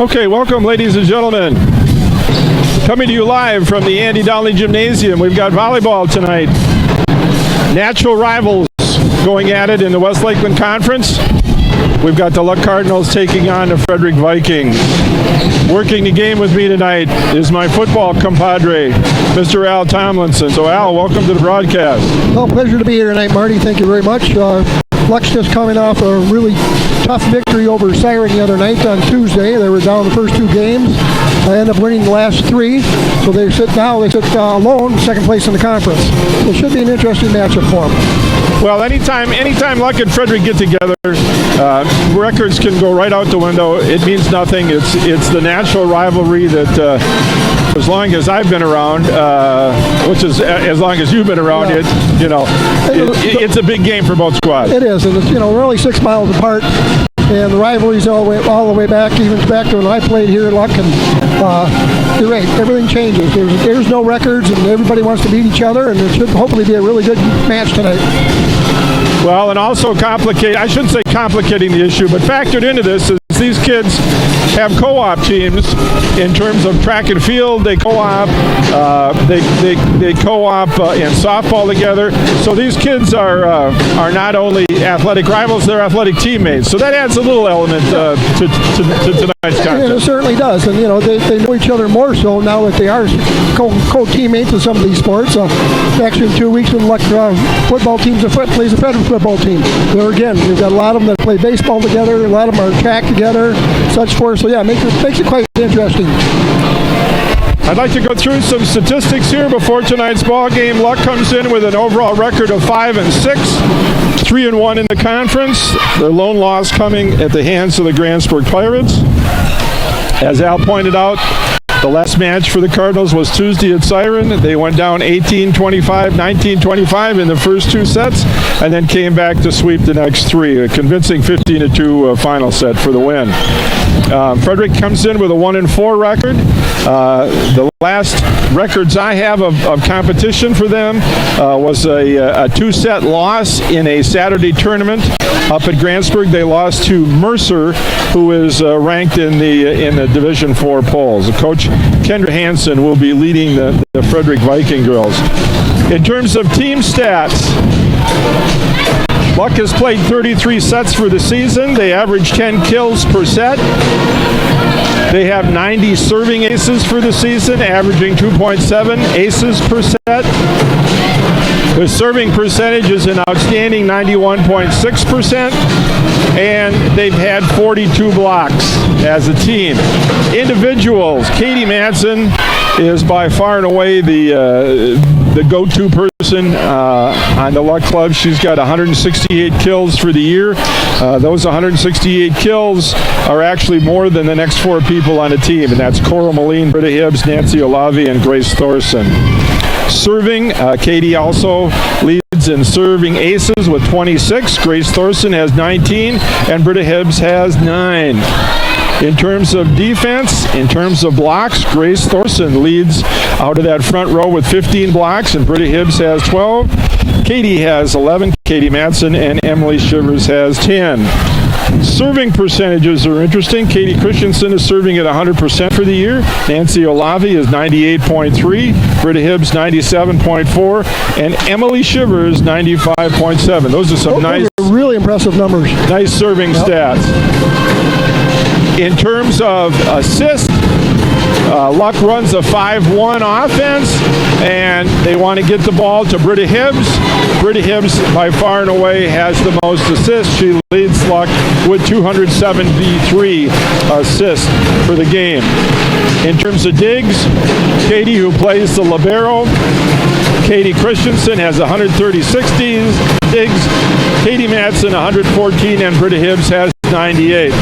Okay, welcome, ladies and gentlemen. Coming to you live from the Andy Donnelly Gymnasium. We've got volleyball tonight. Natural rivals going at it in the West Lakeland Conference. We've got the Luck Cardinals taking on the Frederic Vikings. Working the game with me tonight is my football compadre, Mr. Al Tomlinson. So, Al, welcome to the broadcast. Well, pleasure to be here tonight, Marty. Thank you very much. Luck's just coming off a really tough victory over Siren the other night on Tuesday. They were down the first two games. They ended up winning the last three. So they sit alone, second place in the conference. It should be an interesting matchup for them. Well, anytime Luck and Frederic get together, records can go right out the window. It means nothing. It's the natural rivalry that, as long as I've been around, which is as long as you've been around, it's a big game for both squads. It is, and we're only 6 miles apart. And the rivalry's all the way back, even back to when I played here at Luck. And you're right, everything changes. There's no records, and everybody wants to beat each other, and it should hopefully be a really good match tonight. Well, and also I shouldn't say complicating the issue, but factored into this is these kids have co-op teams in terms of track and field. They co-op, they co-op in softball together. So these kids are not only athletic rivals, they're athletic teammates. So that adds a little element to tonight's contest. Yeah, it certainly does, and they know each other more so now that they are co-teammates in some of these sports. Actually, in 2 weeks, when Luck football teams plays a Frederic football team. There again, we've got a lot of them that play baseball together. A lot of them are track together, such forth. So yeah, makes it quite interesting. I'd like to go through some statistics here before tonight's ball game. Luck comes in with an overall record of 5-6, 3-1 in the conference. Their lone loss coming at the hands of the Grantsburg Pirates. As Al pointed out, the last match for the Cardinals was Tuesday at Siren. They went down 18-25, 19-25 in the first two sets, and then came back to sweep the next three. A convincing 15-2 final set for the win. Frederic comes in with a 1-4 record. The last records I have of competition for them was a two-set loss in a Saturday tournament up at Grantsburg. They lost to Mercer, who is ranked in the Division 4 polls. Coach Kendra Hansen will be leading the Frederic Viking girls. In terms of team stats, Luck has played 33 sets for the season. They average 10 kills per set. They have 90 serving aces for the season, averaging 2.7 aces per set. The serving percentage is an outstanding 91.6%, and they've had 42 blocks as a team. Individuals, Katie Madsen is by far and away the go-to person on the Luck Club. She's got 168 kills for the year. Those 168 kills are actually more than the next four people on the team, and that's Cora Moline, Britta Hibbs, Nancy Olavi, and Grace Thorson. Serving, Katie also leads in serving aces with 26. Grace Thorson has 19, and Britta Hibbs has 9. In terms of defense, in terms of blocks, Grace Thorson leads out of that front row with 15 blocks, and Britta Hibbs has 12. Katie has 11, Katie Madsen, and Emily Shivers has 10. Serving percentages are interesting. Katie Christensen is serving at 100% for the year. Nancy Olavi is 98.3. Britta Hibbs 97.4. And Emily Shivers 95.7. Those are some nice, really impressive numbers. Nice serving stats. In terms of assists, Luck runs a 5-1 offense, and they want to get the ball to Britta Hibbs. Britta Hibbs, by far and away, has the most assists. She leads Luck with 273 assists for the game. In terms of digs, Katie, who plays the libero, Katie Christensen has 136 digs. Katie Madsen 114, and Britta Hibbs has 98.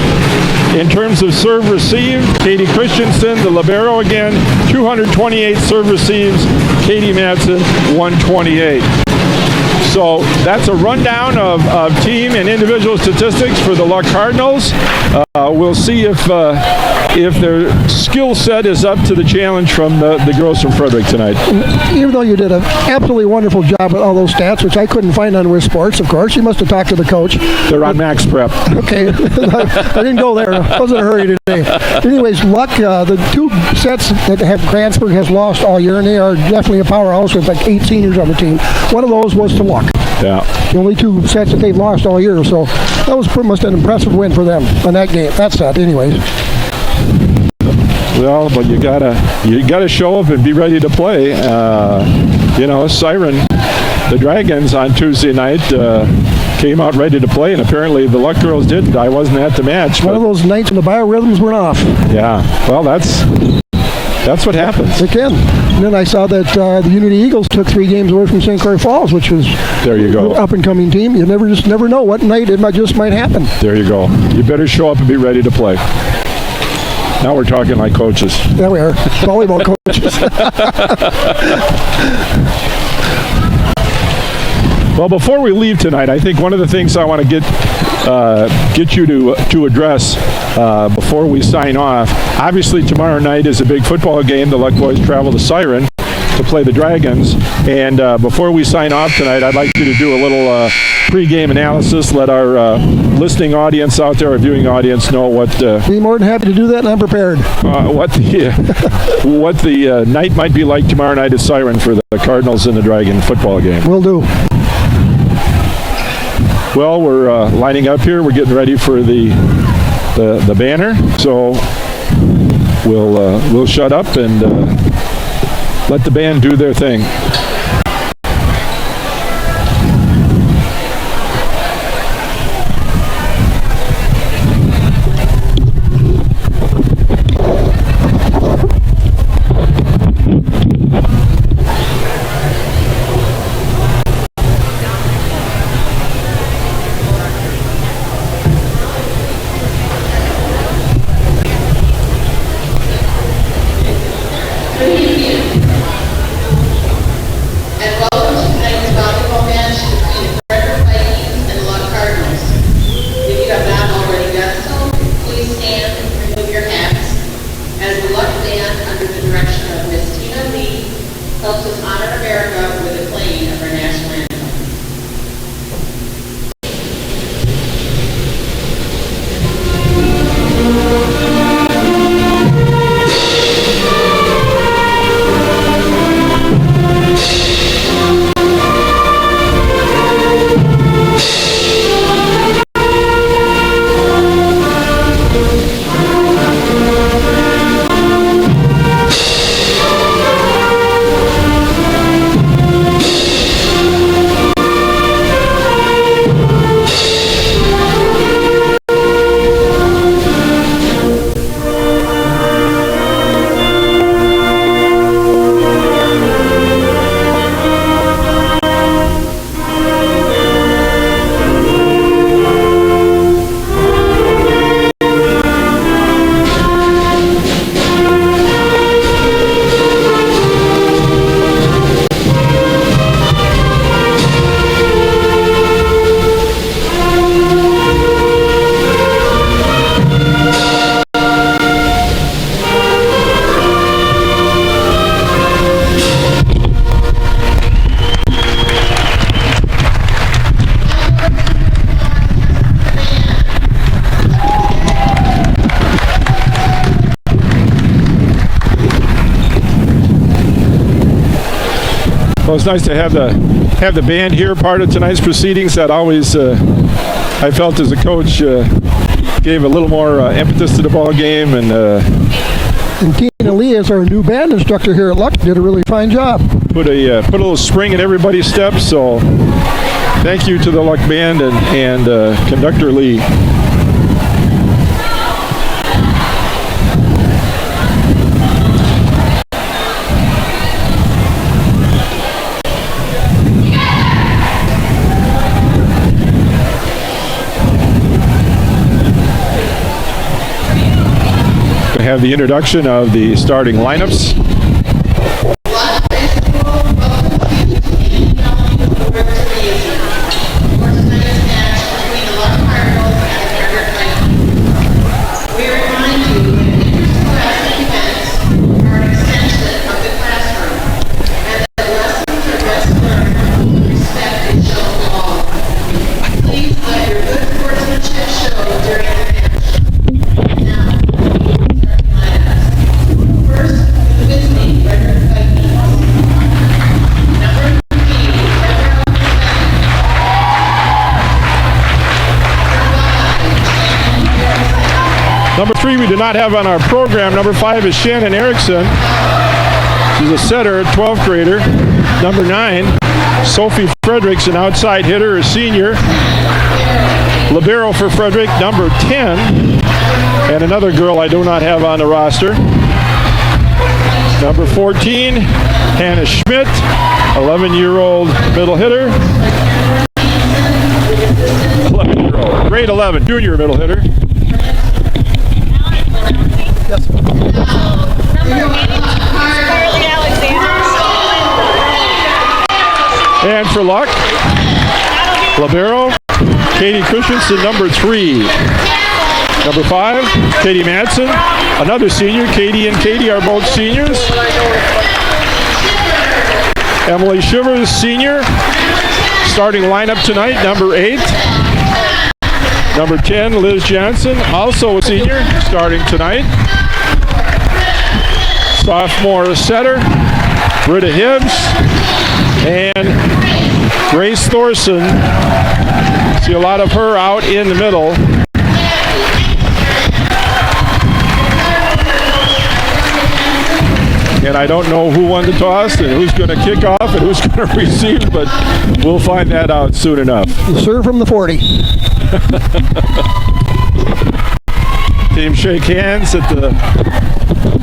In terms of serve received, Katie Christensen, the libero again, 228 serve receives. Katie Madsen, 128. So that's a rundown of team and individual statistics for the Luck Cardinals. We'll see if their skill set is up to the challenge from the girls from Frederic tonight. Even though you did an absolutely wonderful job with all those stats, which I couldn't find on Wiz Sports, of course. You must have talked to the coach. They're on Max Prep. Okay. I didn't go there. I wasn't in a hurry today. Anyways, Luck, the two sets that Grantsburg has lost all year, and they are definitely a powerhouse with like 8 seniors on the team. One of those was to Luck. Yeah. The only 2 sets that they've lost all year, so that was pretty much an impressive win for them on that game. That set, anyways. Well, but you gotta show up and be ready to play. Siren, the Dragons on Tuesday night came out ready to play, and apparently the Luck girls didn't. I wasn't at the match. One of those nights when the biorhythms went off. Yeah. Well, that's what happens. They can. And then I saw that the Unity Eagles took 3 games away from St. Clair Falls, which was there you go. An up-and-coming team. You never know what night it might happen. There you go. You better show up and be ready to play. Now we're talking like coaches. There we are. Volleyball coaches. Well, before we leave tonight, I think one of the things I want to get you to address before we sign off. Obviously, tomorrow night is a big football game. The Luck boys travel to Siren to play the Dragons. And before we sign off tonight, I'd like you to do a little pre-game analysis. Let our listening audience out there, our viewing audience, know what. Be more than happy to do that, and I'm prepared. What the night might be like tomorrow night at Siren for the Cardinals and the Dragon football game. Will do. Well, we're lining up here. We're getting ready for the banner. So we'll shut up and let the band do their thing. Well, it's nice to have the band here, part of tonight's proceedings. That always, I felt as a coach, gave a little more impetus to the ball game. And Tina Lee, as our new band instructor here at Luck, did a really fine job. Put a little spring in everybody's step. So thank you to the Luck band and conductor Lee. Have the introduction of the starting lineups. Luck High School welcomes you to the annual Directory Number 3 we do not have on our program. Number 5 is Shannon Erickson. She's a setter, 12th grader. Number 9, Sophie Fredericks, an outside hitter, a senior. Libero for Frederic, number 10. And another girl I do not have on the roster. Number 14, Hannah Schmidt, 11-year-old middle hitter. 11-year-old, grade 11, junior middle hitter. And for luck, Libero, Katie Christensen, number 3. Number 5, Katie Madsen, another senior. Katie and Katie are both seniors. Emily Shivers, senior. Starting lineup tonight, number 8. Number 10, Liz Jansen, also a senior, starting tonight. Sophomore setter, Britta Hibbs, and Grace Thorson. See a lot of her out in the middle. And I don't know who won the toss and who's going to kick off and who's going to receive, but we'll find that out soon enough. The serve from the 40. Team shake hands at the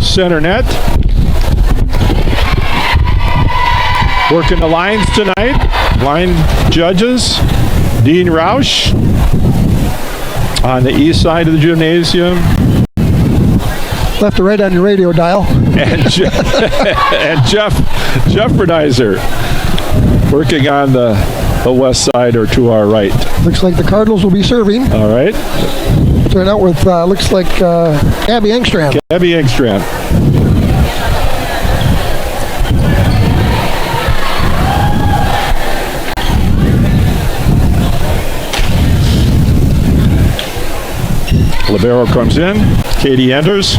center net. Working the lines tonight. Line judges, Dean Roush on the east side of the gymnasium. Left to right on your radio dial. And Jeff Jefferdizer working on the west side or to our right. Looks like the Cardinals will be serving. All right. Starting out with, looks like Abby Engstrand. Abby Engstrand. Libero comes in. Katie enters.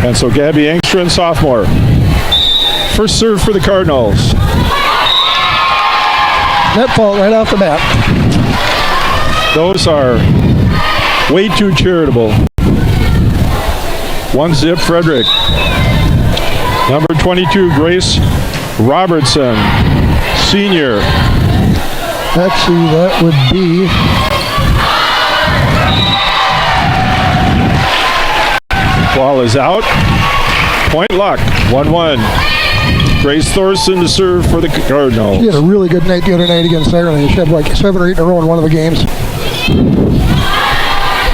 And so Gabby Engstrand, sophomore. First serve for the Cardinals. Net fault right off the bat. Those are way too charitable. 1-0 Frederic. Number 22, Grace Robertson, senior. Actually, that would be ball is out. Point luck. 1-1. Grace Thorson to serve for the Cardinals. She had a really good night the other night against Ireland. She had like 7 or 8 in a row in one of the games.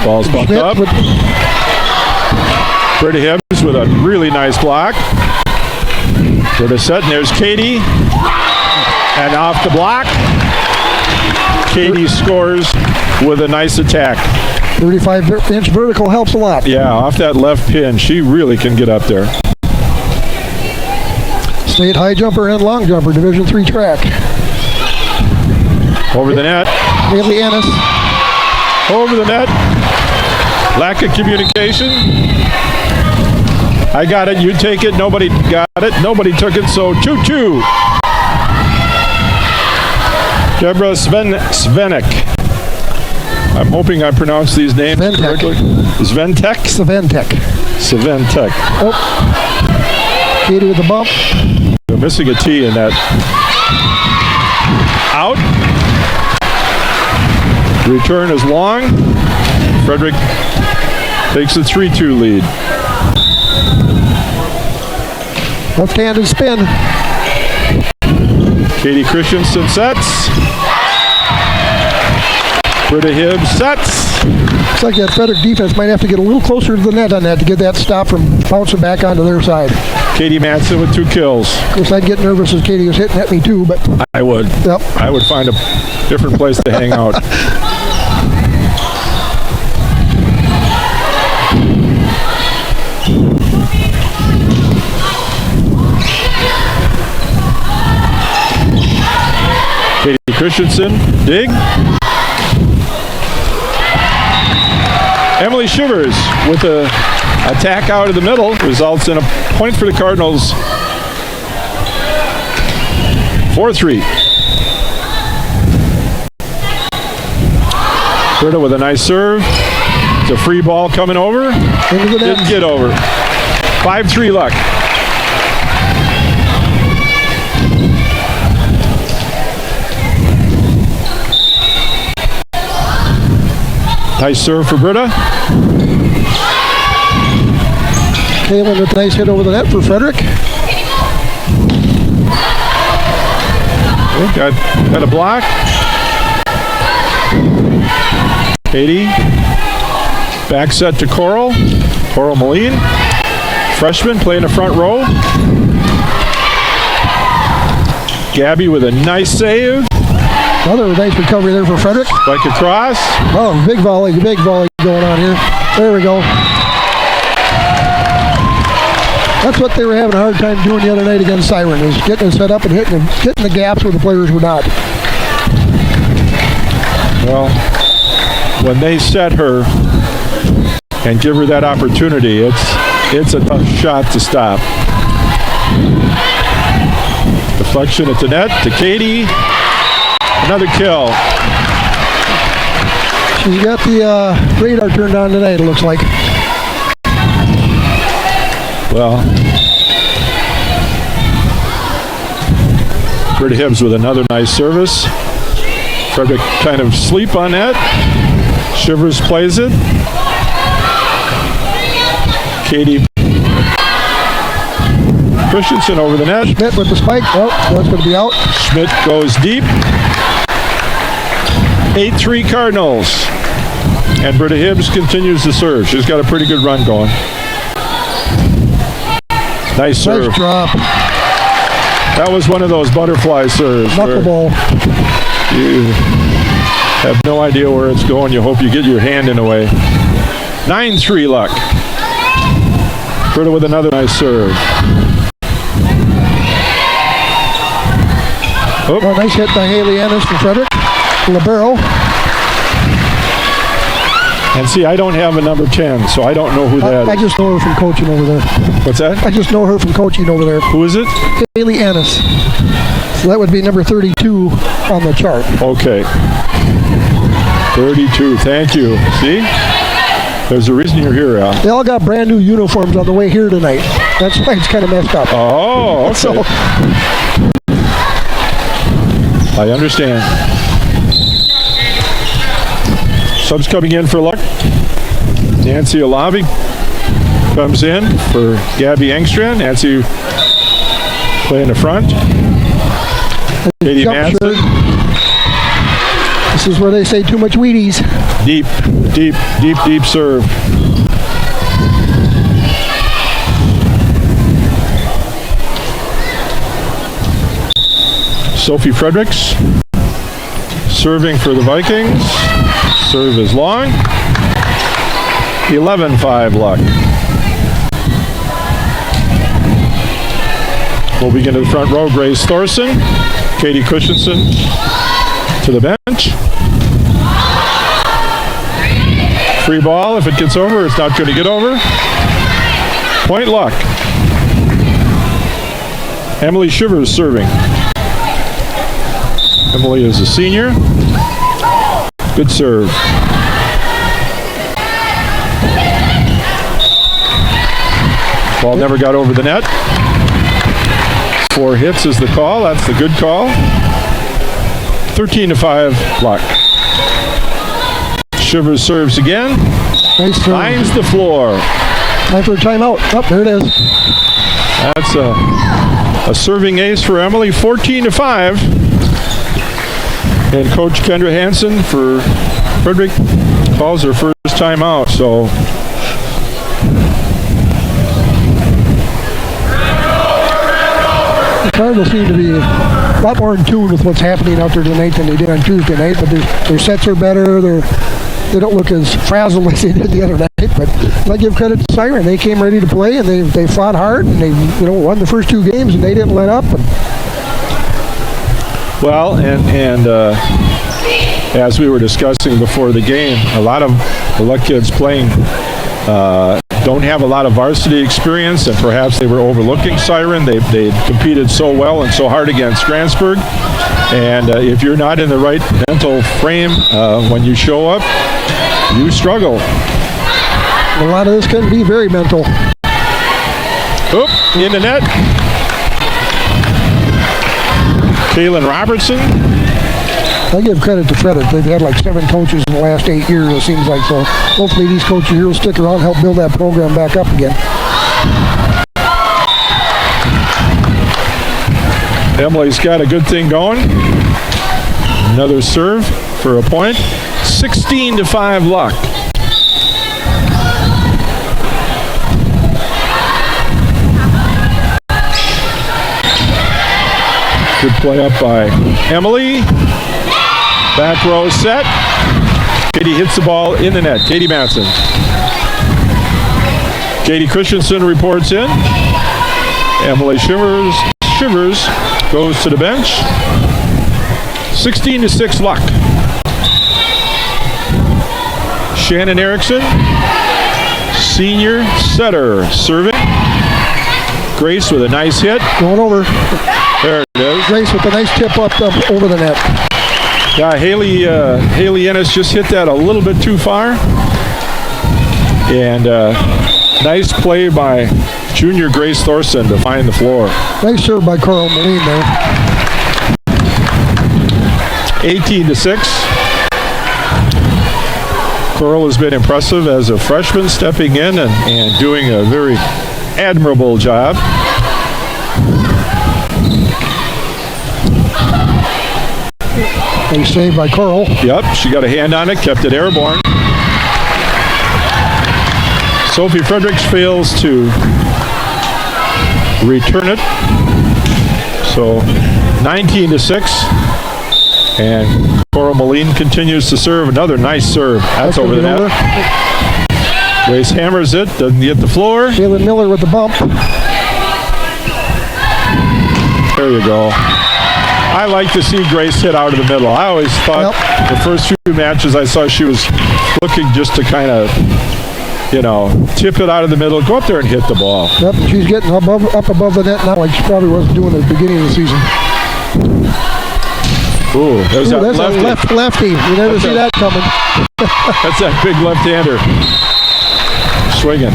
Ball's bumped up. Britta Hibbs with a really nice block. For the set, and there's Katie. And off the block, Katie scores with a nice attack. 35-inch vertical helps a lot. Yeah, off that left pin, she really can get up there. State high jumper and long jumper, Division III track. Over the net. Haley Ennis. Over the net. Lack of communication. I got it, you take it, nobody got it, nobody took it, so 2-2. Deborah Svenek. I'm hoping I pronounced these names correctly. Sventek? Sventek. Oh. Katie with the bump. They're missing a T in that. Out. Return is long. Frederic takes a 3-2 lead. Left-handed spin. Katie Christensen sets. Britta Hibbs sets. Looks like that Frederic defense might have to get a little closer to the net on that to get that stop from bouncing back onto their side. Katie Madsen with 2 kills. Of course, I'd get nervous as Katie was hitting at me too, but I would. Yep. I would find a different place to hang out. Katie Christensen, dig. Emily Shivers with a attack out of the middle results in a point for the Cardinals. 4-3. Britta with a nice serve. It's a free ball coming over. Into the net. Didn't get over. 5-3 luck. Nice serve for Britta. Kaylin with a nice hit over the net for Frederic. Got a block. Katie. Back set to Coral. Coral Moline. Freshman playing the front row. Gabby with a nice save. Another nice recovery there for Frederic. Like across. Oh, big volley going on here. There we go. That's what they were having a hard time doing the other night against Siren, is getting it set up and hitting the gaps where the players were not. Well, when they set her and give her that opportunity, it's a tough shot to stop. Deflection at the net to Katie. Another kill. She's got the radar turned on tonight, it looks like. Well, Britta Hibbs with another nice service. Frederic kind of sleep on that. Shivers plays it. Katie Christensen over the net. Schmidt with the spike. Oh, that's going to be out. Schmidt goes deep. 8-3 Cardinals. And Britta Hibbs continues to serve. She's got a pretty good run going. Nice serve. Nice drop. That was one of those butterfly serves. Knuckleball. You have no idea where it's going. You hope you get your hand in the way. 9-3 luck. Britta with another nice serve. Oh, nice hit by Haley Ennis from Frederic. Libero. And see, I don't have a number 10, so I don't know who that I is. just know her from coaching over there. What's that? I just know her from coaching over there. Who is it? Haley Ennis. So that would be number 32 on the chart. Okay. 32, thank you. See? There's a reason you're here, Al. They all got brand new uniforms on the way here tonight. That's why it's kind of messed up. Oh, okay. So, I understand. Subs coming in for luck. Nancy Olavi comes in for Gabby Engstrand. Nancy playing the front. Katie jump Madsen. shirt. This is where they say too much Wheaties. Deep, deep, deep, deep serve. Sophie Fredericks serving for the Vikings. Serve is long. 11-5 luck. We'll begin to the front row. Grace Thorson, Katie Christensen to the bench. Free ball. If it gets over, it's not going to get over. Point luck. Emily Shivers serving. Emily is a senior. Good serve. Ball never got over the net. 4 hits is the call. That's the good call. 13-5 luck. Shivers serves again. Nice serve. Finds the floor. Time for a timeout. Oh, there it is. That's a serving ace for Emily. 14-5. And Coach Kendra Hansen for Frederic calls her first timeout. So the Cardinals seem to be a lot more in tune with what's happening out there tonight than they did on Tuesday night. But their sets are better. They don't look as frazzled as they did the other night. But I give credit to Siren. They came ready to play, and they fought hard, and they won the first 2 games, and they didn't let up. well, and as we were discussing before the game, a lot of the Luck kids playing don't have a lot of varsity experience, and perhaps they were overlooking Siren. They competed so well and so hard against Grantsburg. And if you're not in the right mental frame when you show up, you struggle. A lot of this can be very mental. Oop, in the net. Kaylin Robertson. I give credit to Frederic. They've had like 7 coaches in the last 8 years, it seems like. So hopefully these coaches here will stick around and help build that program back up again. Emily's got a good thing going. Another serve for a point. 16-5 Luck. Good play up by Emily. Back row set. Katie hits the ball in the net. Katie Matson. Katie Christensen reports in. Emily Shivers goes to the bench. 16-6 Luck. Shannon Erickson, senior setter, serving. Grace with a nice hit. Going over. There it is. Grace with a nice tip up over the net. Yeah, Haley Ennis just hit that a little bit too far. And nice play by junior Grace Thorson to find the floor. Nice serve by Coral Moline there. 18-6. Coral has been impressive as a freshman, stepping in and doing a very admirable job. Nice save by Coral. Yep, she got a hand on it, kept it airborne. Sophie Fredericks fails to return it. So 19-6. And Coral Moline continues to serve. Another nice serve. That's over the net. Grace hammers it, doesn't get the floor. Kaylin Miller with the bump. There you go. I like to see Grace hit out of the middle. I always thought the first few matches I saw she was looking just to kind of, tip it out of the middle, go up there and hit the ball. Yep, she's getting up above the net now like she probably wasn't doing at the beginning of the season. Ooh, there's that lefty. You never see that coming. That's that big left-hander. Swinging.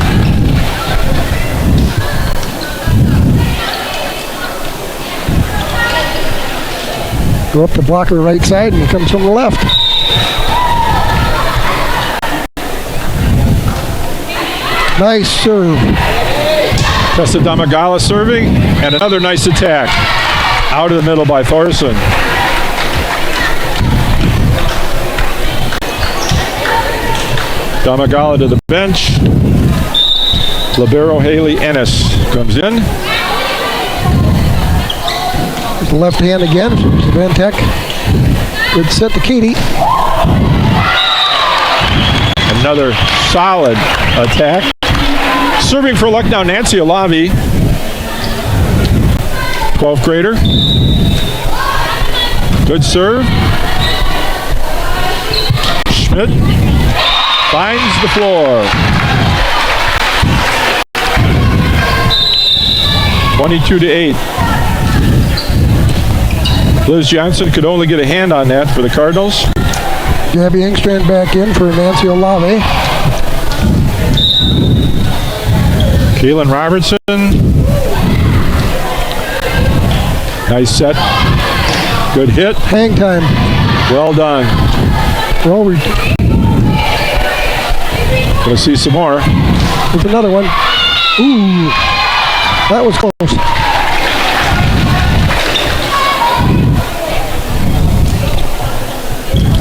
Go up the blocker right side and he comes from the left. Nice serve. Tessa Damagala serving, and another nice attack. Out of the middle by Thorson. Damagala to the bench. Libero Haley Ennis comes in. The left hand again, Savantech. Good set to Katie. Another solid attack. Serving for Luck now, Nancy Olavi. 12th grader. Good serve. Schmidt finds the floor. 22-8. Liz Johnson could only get a hand on that for the Cardinals. Gabby Engstrand back in for Nancy Olave. Kaylin Robertson. Nice set. Good hit. Hang time. Well done. Well, Gonna see some more. there's another one. Ooh, that was close.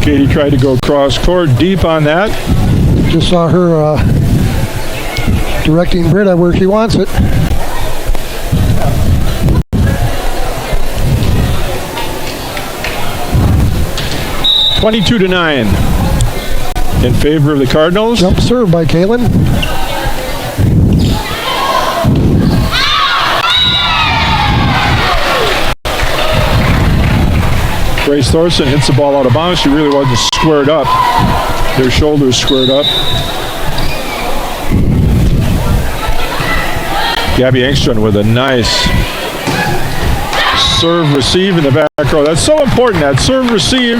Katie tried to go cross court deep on that. Just saw her directing Britta where she wants it. (22-9) in favor of the Cardinals. Jump serve by Kaylin. Grace Thorson hits the ball out of bounds. She really wasn't squared up. Their shoulders squared up. Gabby Engström with a nice serve receive in the back row. That's so important, that serve receive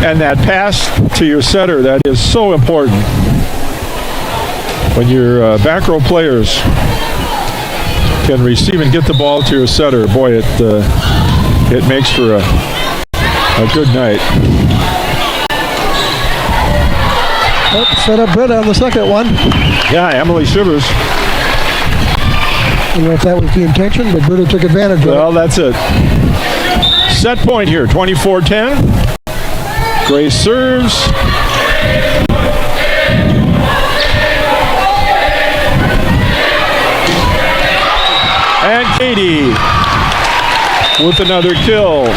and that pass to your setter. That is so important. When your back row players can receive and get the ball to your setter, boy, it makes for a good night. Set up Britta on the second one. Yeah, Emily Shivers. I don't know if that was the intention, but Britta took advantage of it. Well, that's it. Set point here, 24-10. Grace serves. And Katie with another kill.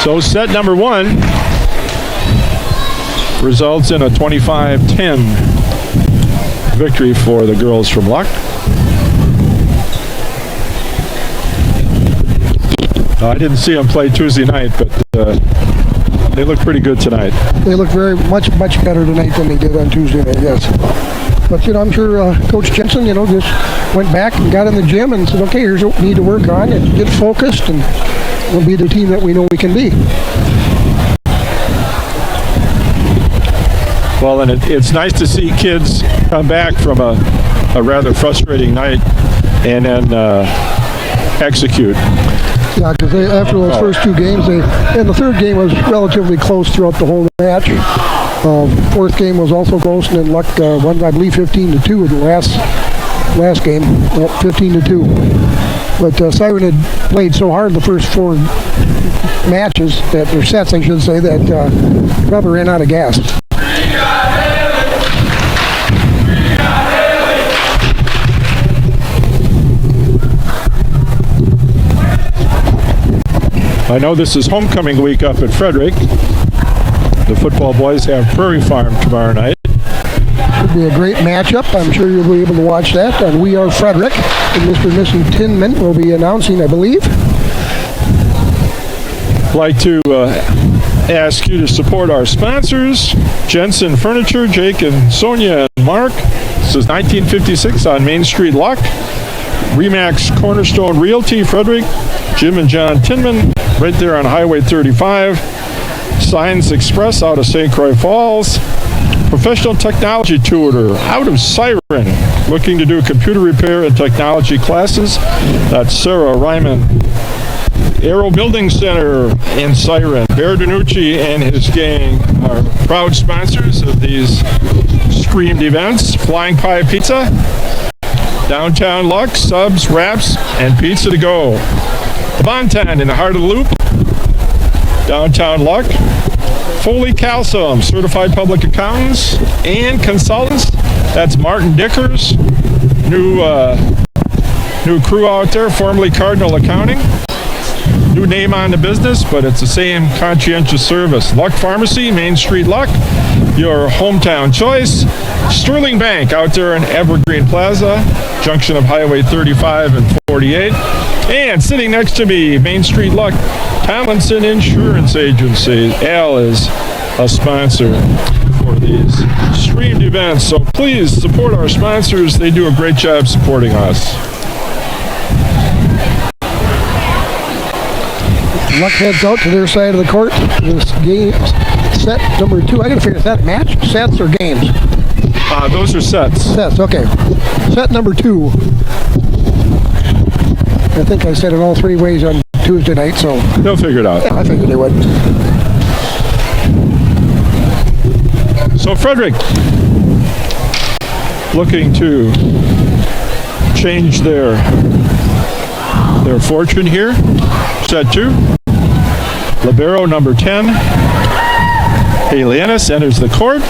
So set number one results in a 25-10 victory for the girls from Luck. I didn't see them play Tuesday night, but they look pretty good tonight. They look very much better tonight than they did on Tuesday night, yes. But, I'm sure Coach Jensen, just went back and got in the gym and said, okay, here's what we need to work on and get focused, and we'll be the team that we know we can be. Well, and it's nice to see kids come back from a rather frustrating night and then execute. Yeah, because after those first two games, and the third game was relatively close throughout the whole match. Fourth game was also close, and then Luck won, I believe, 15-2 in the last game, 15-2. But Siren had played so hard the first four matches, or sets, I should say, that probably ran out of gas. I know this is homecoming week up at Frederic. The football boys have Prairie Farm tomorrow night. Should be a great matchup. I'm sure you'll be able to watch that on We Are Frederic. And Mr. and Mrs. Tinman will be announcing, I believe. I'd like to ask you to support our sponsors, Jensen Furniture, Jake and Sonia and Mark. This is 1956 on Main Street, Luck. Remax Cornerstone Realty, Frederic, Jim and John Tinman, right there on Highway 35. Signs Express out of St. Croix Falls. Professional technology tutor out of Siren, looking to do computer repair and technology classes. That's Sarah Ryman. Aero Building Center in Siren. Bear Danucci and his gang are proud sponsors of these streamed events. Flying Pie Pizza, Downtown Luck, subs, wraps, and pizza to go. The Bonton in the heart of the loop, Downtown Luck. Foley Calcium, certified public accountants and consultants. That's Martin Dickers, new crew out there, formerly Cardinal Accounting. New name on the business, but it's the same conscientious service. Luck Pharmacy, Main Street Luck, your hometown choice. Sterling Bank out there in Evergreen Plaza, junction of Highway 35 and 48. And sitting next to me, Main Street Luck, Tomlinson Insurance Agency. Al is a sponsor for these streamed events, so please support our sponsors. They do a great job supporting us. Luck heads out to their side of the court. This game, set number 2. I gotta figure, is that match, sets, or games? Those are sets. Sets, okay. Set number 2. I think I said it all 3 ways on Tuesday night, so. They'll figure it out. Yeah, I figured they would. So Frederic, looking to change their fortune here. Set 2. Libero number 10. Haley Ennis enters the court.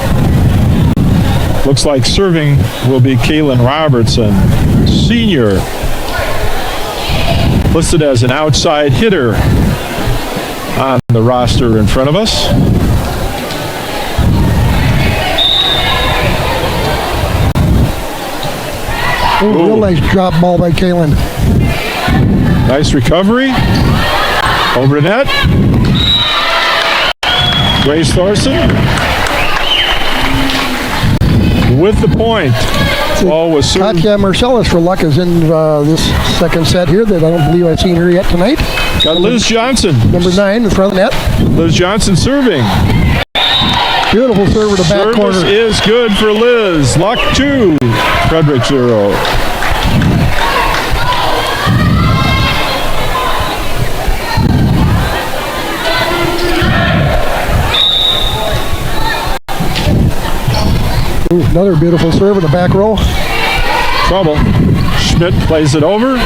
Looks like serving will be Kaylin Robertson, senior. Listed as an outside hitter on the roster in front of us. Oh, real nice drop ball by Kaylin. Nice recovery. Over the net. Grace Thorson. with the point. Ball was served. Katya Marcellus for luck is in this second set here that I don't believe I've seen her yet tonight. Got Liz Johnson. Number 9 in front of the net. Liz Johnson serving. Beautiful serve to the back Service corner. is good for Liz. Luck 2. Frederic 0. Ooh, another beautiful serve in the back row. Trouble. Schmidt plays it over.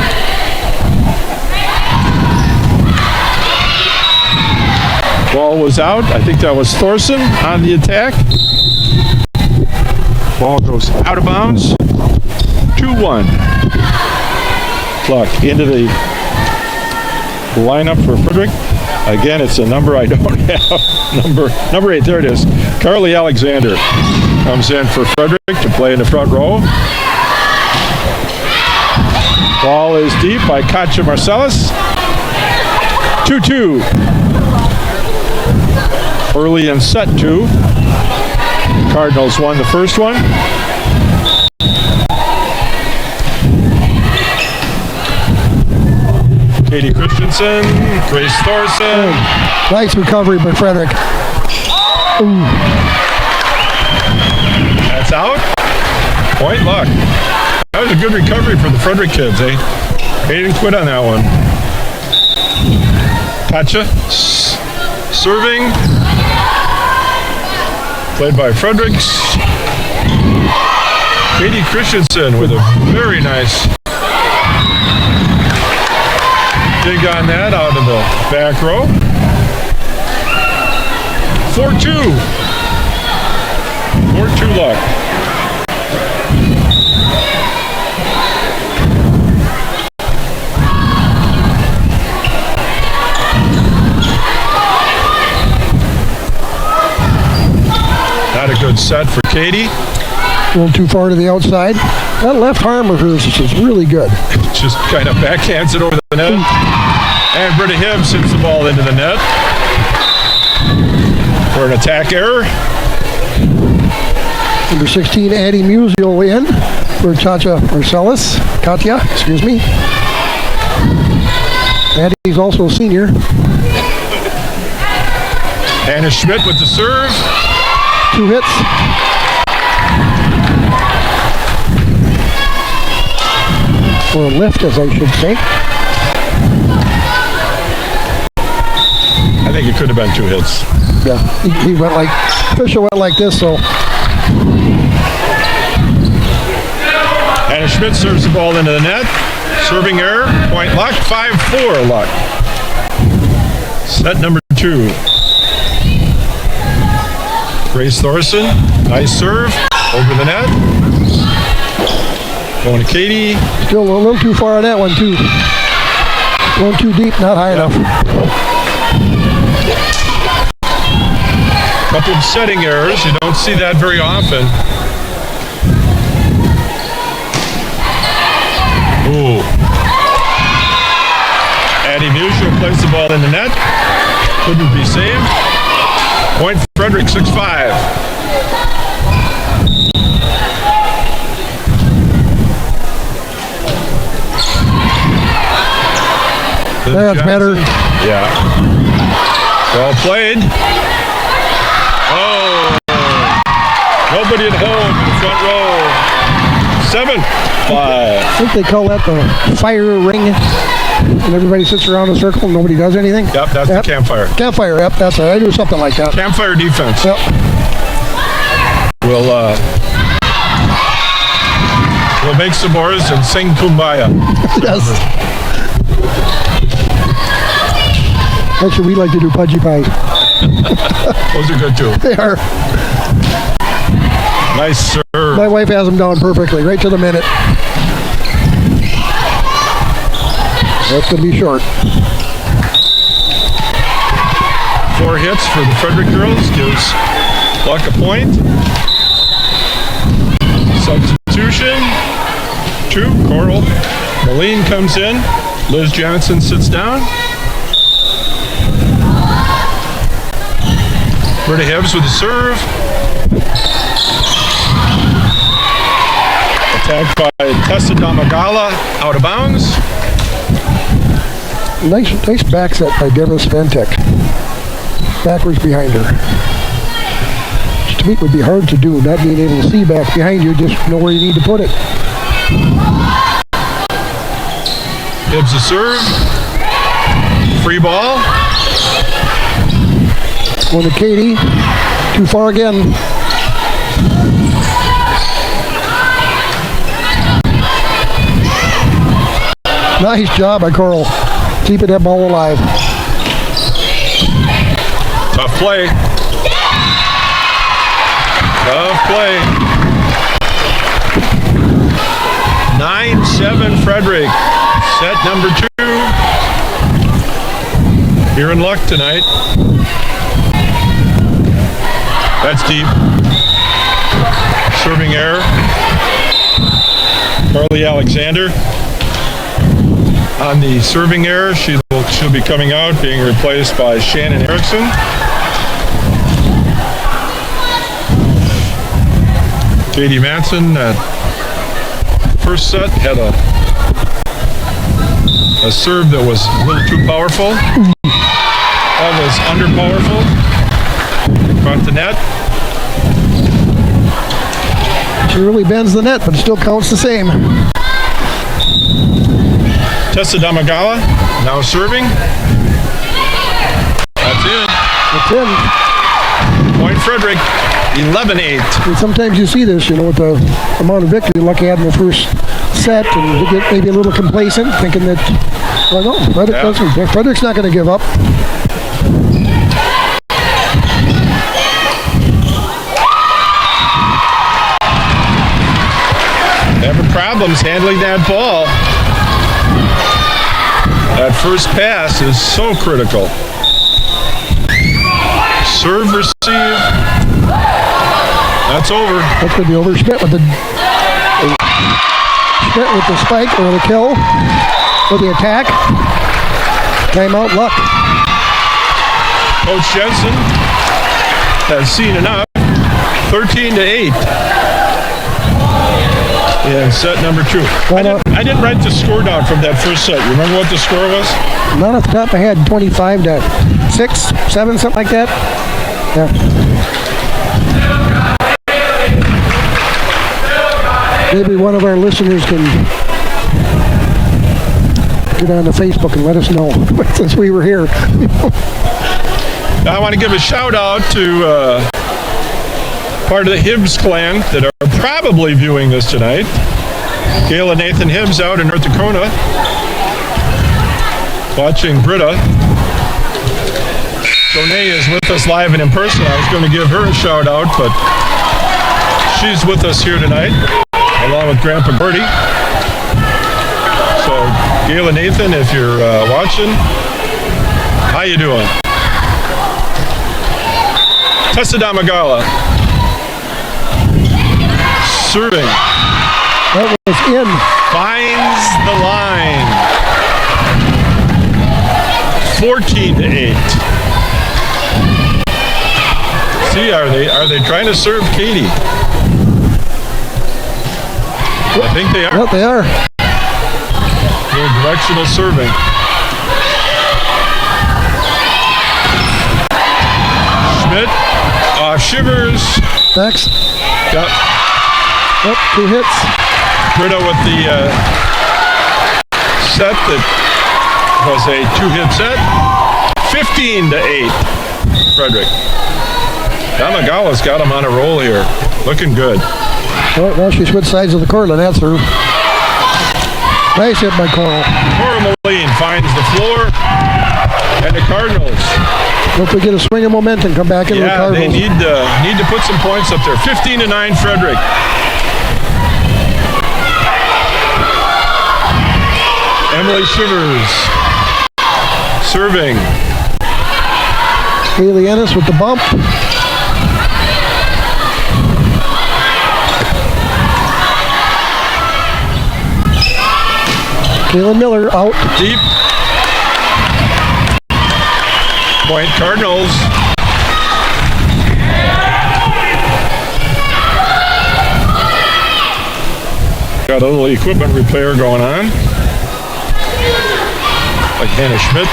Ball was out. I think that was Thorson on the attack. Ball goes out of bounds. 2-1. Luck into the lineup for Frederic. Again, it's a number I don't have. Number 8, there it is. Carly Alexander comes in for Frederic to play in the front row. Ball is deep by Katja Marcellus. 2-2. Early in set 2. Cardinals won the first one. Katie Christensen, Grace Thorson. Nice recovery by Frederic. Ooh. That's out. Point Luck. That was a good recovery for the Frederic kids, eh? They didn't quit on that one. Katja serving. Played by Fredericks. Katie Christensen with a very nice dig on that out of the back row. 4-2. 4-2 Luck. Not a good set for Katie. A little too far to the outside. That left arm of hers is really good. Just kind of backhands it over the net. And Britta Hibbs hits the ball into the net for an attack error. Number 16, Addie Musial in for Katja Marcellus. Katya, excuse me. Addie's also a senior. Hannah Schmidt with the serve. 2 hits. Or a lift, as I should say. I think it could have been 2 hits. Yeah, he went like, Fisher went like this, so. Hannah Schmidt serves the ball into the net. Serving error, point Luck, 5-4 Luck. Set number 2. Grace Thorson, nice serve, over the net. Going to Katie. Still a little too far on that one, too. Going too deep, not high enough. Couple of setting errors. You don't see that very often. Ooh. Addie Musial plays the ball in the net. Couldn't be saved. Point Frederic, 6-5. That's better. Yeah. Well played. Oh. Nobody at home in the front row. 7-5. I think they call that the fire ring. And everybody sits around in a circle and nobody does anything. Yep, that's the campfire. Campfire, yep, that's it. I do something like that. Campfire defense. Yep. We'll make s'mores and sing Kumbaya. Yes. Actually, we like to do pudgy pies. Those are good too. They are. Nice serve. My wife has them down perfectly, right to the minute. That's going to be short. 4 hits for the Frederic girls gives Luck a point. Substitution. 2, Coral. Moline comes in. Liz Johnson sits down. Britta Hibbs with the serve. Attacked by Tessa Damagala, out of bounds. Nice back set by Deborah Sventek. Backwards behind her. Which to me would be hard to do, not being able to see back behind you, just know where you need to put it. Gives a serve. Free ball. Going to Katie. Too far again. Nice job by Coral. Keeping that ball alive. Tough play. Tough play. 9-7 Frederic. Set number 2. Here in luck tonight. That's deep. Serving error. Carly Alexander on the serving error. She'll be coming out, being replaced by Shannon Erickson. Katie Manson, first set, had a serve that was a little too powerful. That was under powerful. Front the net. She really bends the net, but it still counts the same. Tessa Damagawa now serving. That's in. That's in. Point Frederic, 11-8. And sometimes you see this, with the amount of victory Luck had in the first set, and you get maybe a little complacent, thinking that, well, no, Frederic doesn't. Frederick's not going to give up. Having problems handling that ball. That first pass is so critical. Serve, receive. That's over. That's going to be over. Schmidt with the spike or the kill for the attack. Timeout, Luck. Coach Jensen has seen enough. 13-8. In set number 2. I didn't write the score down from that first set. You remember what the score was? Not off the top of my head. 25-6, 7, something like that. Yeah. Maybe one of our listeners can get on to Facebook and let us know since we were here. I want to give a shout out to part of the Hibbs clan that are probably viewing this tonight. Gail and Nathan Hibbs out in North Dakota watching Britta. Donay is with us live and in person. I was going to give her a shout out, but she's with us here tonight along with Grandpa Gordy. So Gail and Nathan, if you're watching, how you doing? Tessa Damagala. Serving. That was in. Finds the line. 14-8. See, are they trying to serve Katie? I think they are. Yep, they are. A little directional serving. Schmidt. Shivers. Next. Yep. Yep, 2 hits. Britta with the set that was a 2-hit set. 15-8. Frederic. Damagawa's got him on a roll here. Looking good. Well, she switched sides of the court, and that's her. Nice hit by Coral. Cora Moline finds the floor. And the Cardinals. Hope we get a swing of momentum, come back into the Cardinals. They need to put some points up there. 15-9 Frederic. Emily Shivers serving. Haley Ennis with the bump. Kayla Miller out. Deep. Point Cardinals. got a little equipment repair going on. Like Hannah Schmidt.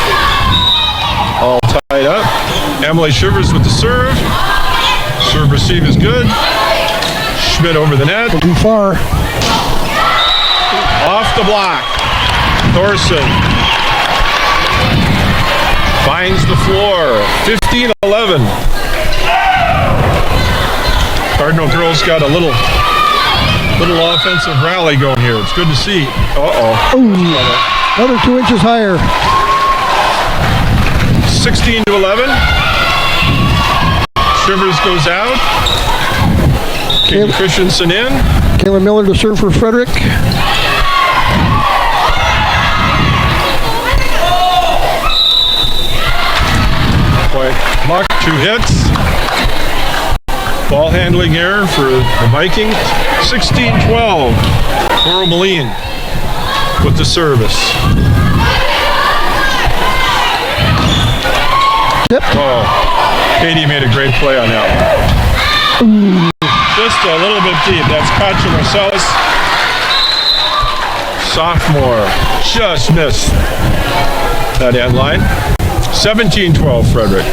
All tied up. Emily Shivers with the serve. Serve receive is good. Schmidt over the net. Too far. Off the block. Thorson finds the floor. 15-11. Cardinal girls got a little offensive rally going here. It's good to see. Ooh, another 2 inches higher. 16-11. Shivers goes out. Katie Christensen in. Kayla Miller to serve for Frederic. Point Muck, 2 hits. Ball handling error for the Vikings. 16-12. Coral Moline with the service. Yep. Oh, Katie made a great play on that one. Ooh. Just a little bit deep. That's Katja Marcellus. Sophomore. Just missed that end line. 17-12 Frederic.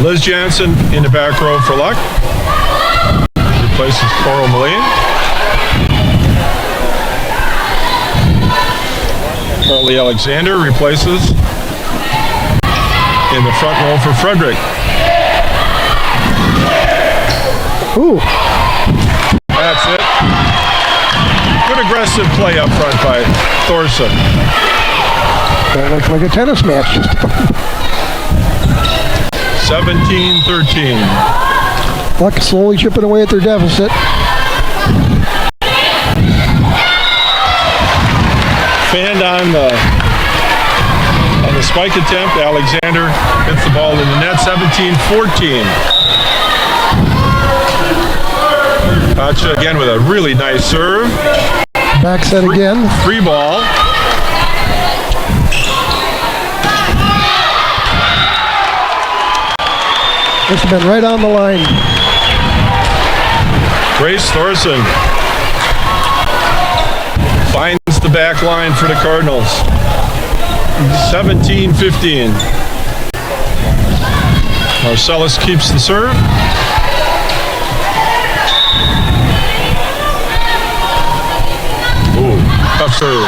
Liz Jansen in the back row for luck. Replaces Coral Moline. Carly Alexander replaces in the front row for Frederic. Ooh. That's it. Good aggressive play up front by Thorson. That looks like a tennis match. 17-13. Luck slowly chipping away at their deficit. Fanned on the spike attempt. Alexander hits the ball in the net. 17-14. Katja again with a really nice serve. Back set again. Free ball. This has been right on the line. Grace Thorson finds the back line for the Cardinals. 17-15. Marcellus keeps the serve. Ooh, tough serve.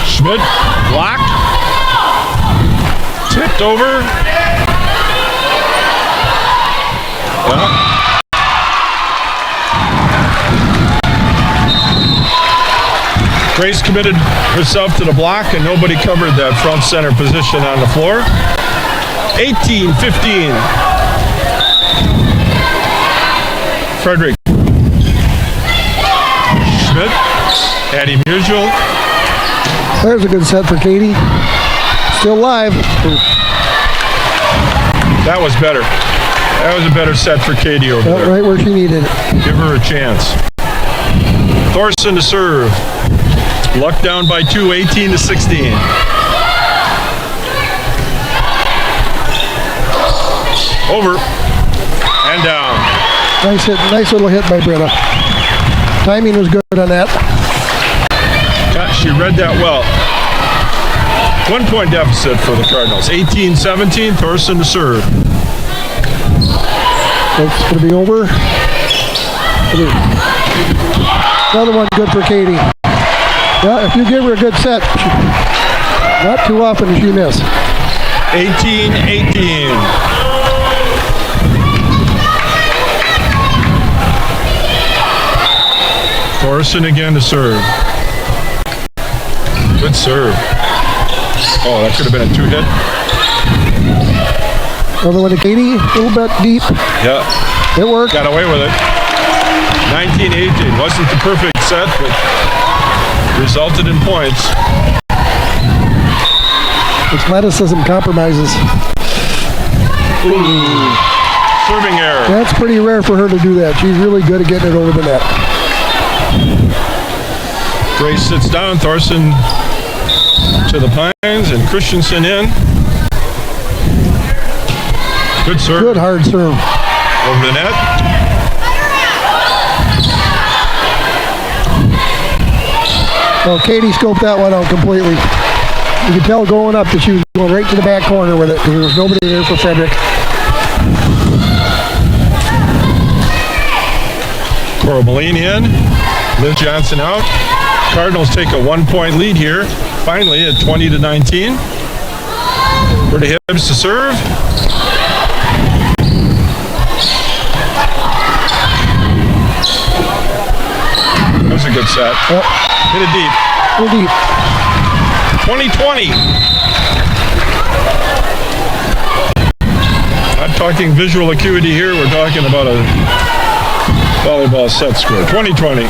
Schmidt blocked. Tipped over. Grace committed herself to the block and nobody covered that front center position on the floor. 18-15. Frederic. Schmidt. Addie Musial. There's a good set for Katie. Still live. That was better. That was a better set for Katie over there. Right where she needed it. Give her a chance. Thorson to serve. Luck down by 2, 18-16. Over and down. Nice hit, nice little hit by Britta. Timing was good on that. She read that well. 1 point deficit for the Cardinals. 18-17. Thorson to serve. It's going to be over. Another one good for Katie. Yeah, if you give her a good set, not too often does she miss. 18-18. Thorson again to serve. Good serve. Oh, that could have been a 2-hit. Another one to Katie, a little bit deep. Yeah. It worked. Got away with it. 19-18. Wasn't the perfect set, but resulted in points. Athleticism compromises. Ooh. Serving error. That's pretty rare for her to do that. She's really good at getting it over the net. Grace sits down. Thorson to the Pines and Christensen in. Good serve. Good hard serve. Over the net. Well, Katie scoped that one out completely. You could tell going up that she was going right to the back corner with it because there was nobody there for Frederic. Coral Moline in. Liz Johnson out. Cardinals take a 1-point lead here. Finally at 20-19. Pretty Hibbs to serve. That was a good set. Hit it deep. Go deep. 20-20. Not talking visual acuity here. We're talking about a volleyball set score. 20-20.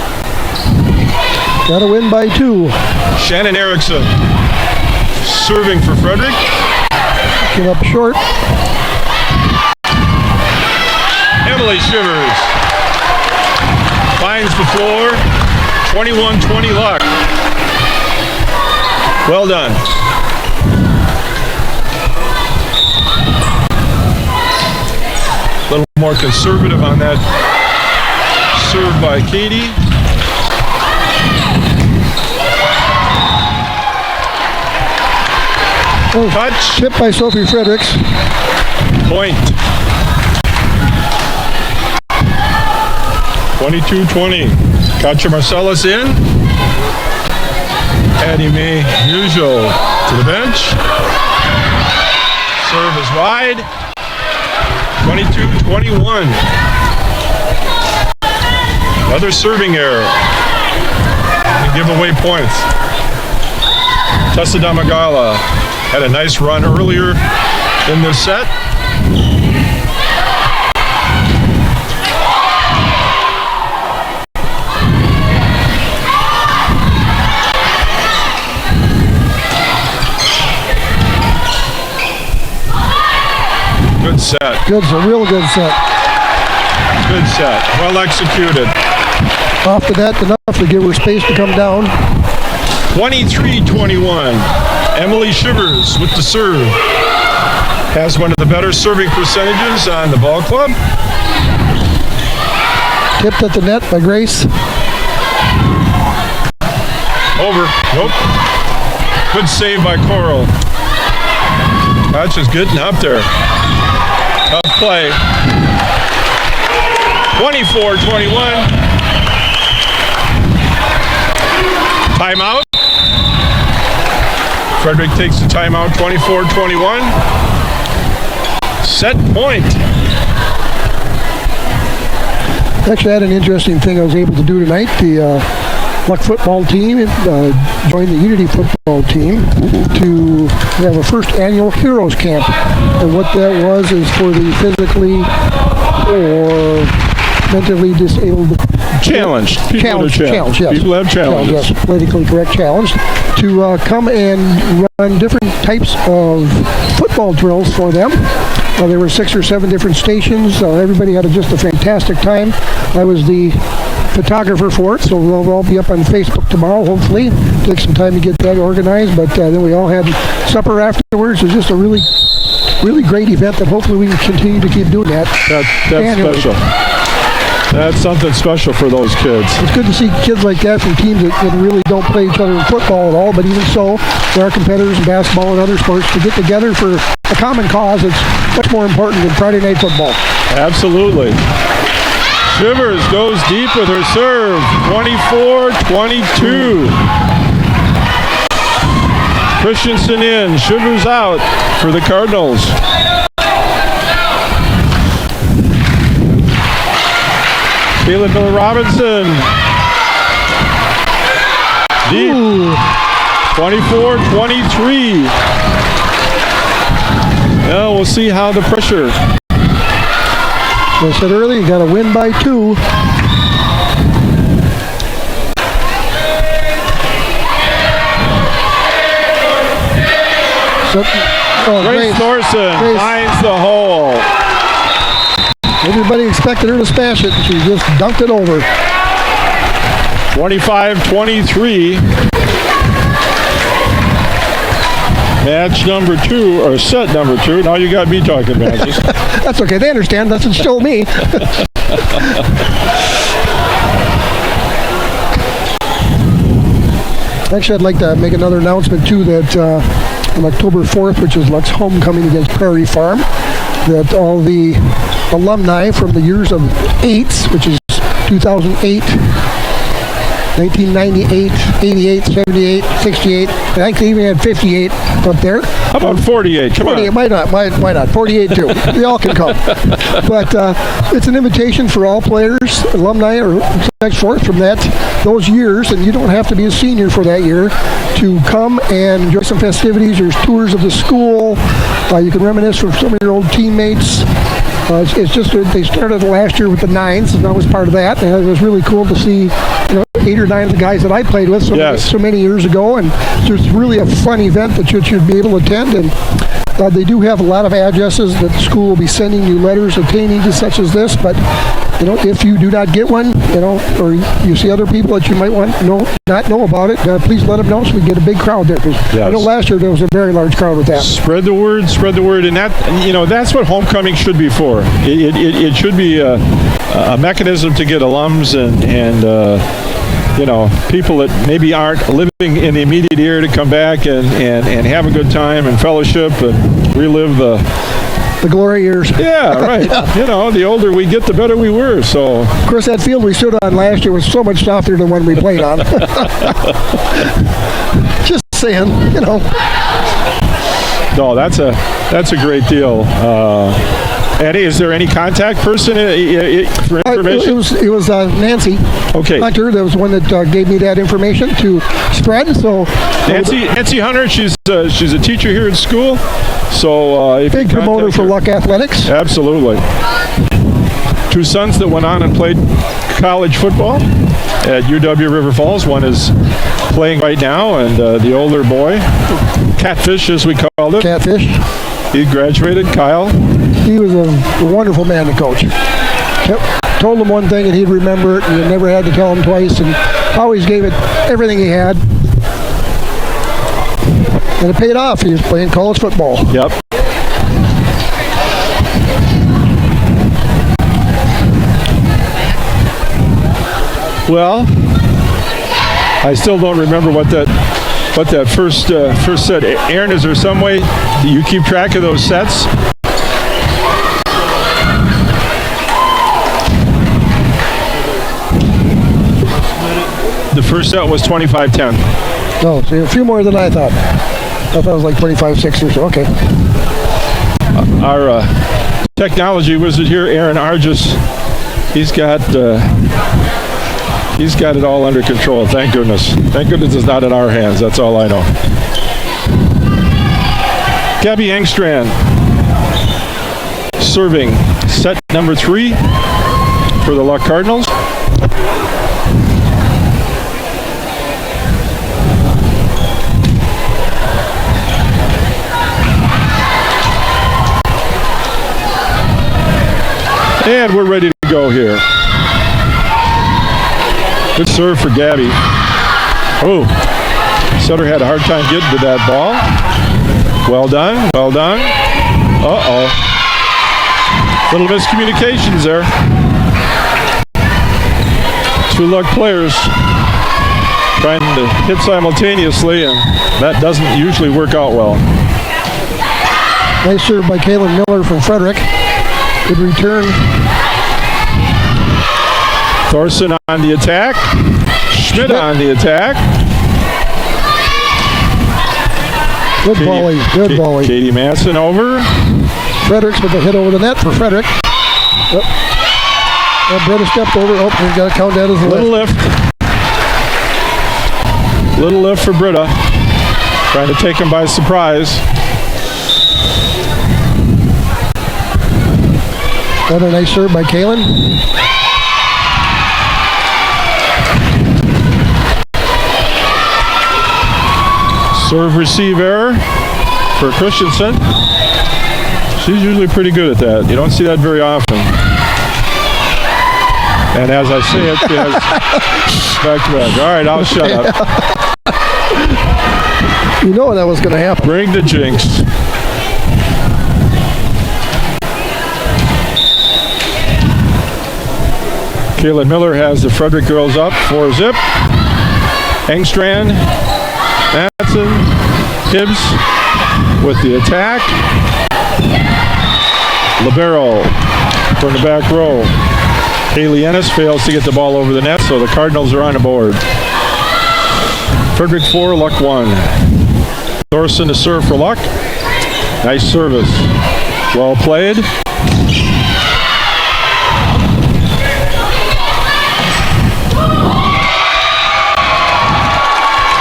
Got to win by 2. Shannon Erickson serving for Frederic. Get up short. Emily Shivers finds the floor. 21-20 luck. Well done. A little more conservative on that serve by Katie. Touch. Tip by Sophie Fredericks. Point. 22-20. Katja Marcellus in. Addie Mae Usual to the bench. Serve is wide. 22-21. Another serving error. They give away points. Tessa Damagala had a nice run earlier in this set. Good set. Good, a real good set. Good set. Well executed. Off the net enough to give her space to come down. 23-21. Emily Shivers with the serve. Has one of the better serving percentages on the ball club. Tipped at the net by Grace. Over. Nope. Good save by Coral. That's just getting up there. Tough play. 24-21. Timeout. Frederic takes the timeout, 24-21. Set point. Actually, I had an interesting thing I was able to do tonight. The Luck football team joined the Unity football team to have a first annual Heroes Camp. And what that was is for the physically or mentally disabled Challenged. Challenge, yes. People have challenges. Yes, politically correct challenge. To come and run different types of football drills for them. There were 6 or 7 different stations. Everybody had just a fantastic time. I was the photographer for it, so we'll all be up on Facebook tomorrow, hopefully. Take some time to get that organized, but then we all had supper afterwards. It was just a really, really great event that hopefully we can continue to keep doing that. That's special. That's something special for those kids. It's good to see kids like that from teams that really don't play each other in football at all, but even so, there are competitors in basketball and other sports to get together for a common cause. It's much more important than Friday night football. Absolutely. Shivers goes deep with her serve. 24-22. Christensen in, Shivers out for the Cardinals. Caitlin Miller-Robinson. Deep. 24-23. Now we'll see how the pressure. As I said earlier, you got to win by 2. Grace Thorson finds the hole. Everybody expected her to smash it, and she just dunked it over. 25-23. Match number 2, or set number 2. Now you got me talking matches. That's okay. They understand. That's still me. Actually, I'd like to make another announcement, too, that on October 4th, which is Luck's homecoming against Prairie Farm, that all the alumni from the years of 8s, which is 2008, 1998, 88, 78, 68. I think they even had 58 up there. How about 48? Come 48, on. Why not? 48 too. They all can come. But it's an invitation for all players, alumni, or next forth from those years, and you don't have to be a senior for that year to come and enjoy some festivities. There's tours of the school. You can reminisce from some of your old teammates. It's just they started last year with the 9s, and I was part of that. And it was really cool to see 8 or 9 of the guys that I played with so many years ago. And it's just really a fun event that you should be able to attend. And they do have a lot of addresses that the school will be sending you letters pertaining to such as this. But if you do not get one, or you see other people that you might not know about it, please let them know so we get a big crowd there. Because I know last year there was a very large crowd with that. Spread the word, and that's what homecoming should be for. It should be a mechanism to get alums and people that maybe aren't living in the immediate area to come back and have a good time and fellowship and relive the glory years. Yeah, right. The older we get, the better we were. So, of course, that field we stood on last year was so much softer than the one we played on. Just saying, No, that's a great deal. Eddie, is there any contact person for information? It was Nancy. Okay. Hunter, that was the one that gave me that information to spread. So Nancy Hunter, she's a teacher here in school. So big promoter for Luck Athletics. Absolutely. 2 sons that went on and played college football at UW River Falls. One is playing right now, and the older boy, Catfish as we called it. Catfish. He graduated, Kyle. He was a wonderful man to coach. Told him one thing and he'd remember it, and you never had to tell him twice, and always gave it everything he had. And it paid off. He was playing college football. Yep. Well, I still don't remember what that first set. Aaron, is there some way you keep track of those sets? The first set was 25-10. No, see, a few more than I thought. I thought it was like 25-6 or so. Okay. Our technology wizard here, Aaron Argis, he's got it all under control. Thank goodness. Thank goodness it's not in our hands. That's all I know. Gabby Engstrand serving set number 3 for the Luck Cardinals. And we're ready to go here. Good serve for Gabby. Oh, Sutter had a hard time getting to that ball. Well done, well done. Uh-oh. Little miscommunications there. 2 Luck players trying to hit simultaneously, and that doesn't usually work out well. Nice serve by Kalen Miller from Frederic. Good return. Thorson on the attack. Schmidt on the attack. Good volley. Good volley. Katie Manson over. Fredericks with a hit over the net for Frederic. Yep. And Britta stepped over. Oh, he's got to count that as a lift. Little lift for Britta. Trying to take him by surprise. Another nice serve by Kalen. Serve receive error for Christensen. She's usually pretty good at that. You don't see that very often. And as I say it, she has back to back. All right, I'll shut up. You know that was going to happen. Bring the jinx. Caitlin Miller has the Frederic girls up 4-zip. Engstrand, Madsen, Hibbs with the attack. Libero from the back row. Haley Ennis fails to get the ball over the net, so the Cardinals are on the board. Frederic 4, Luck 1. Thorson to serve for Luck. Nice service. Well played.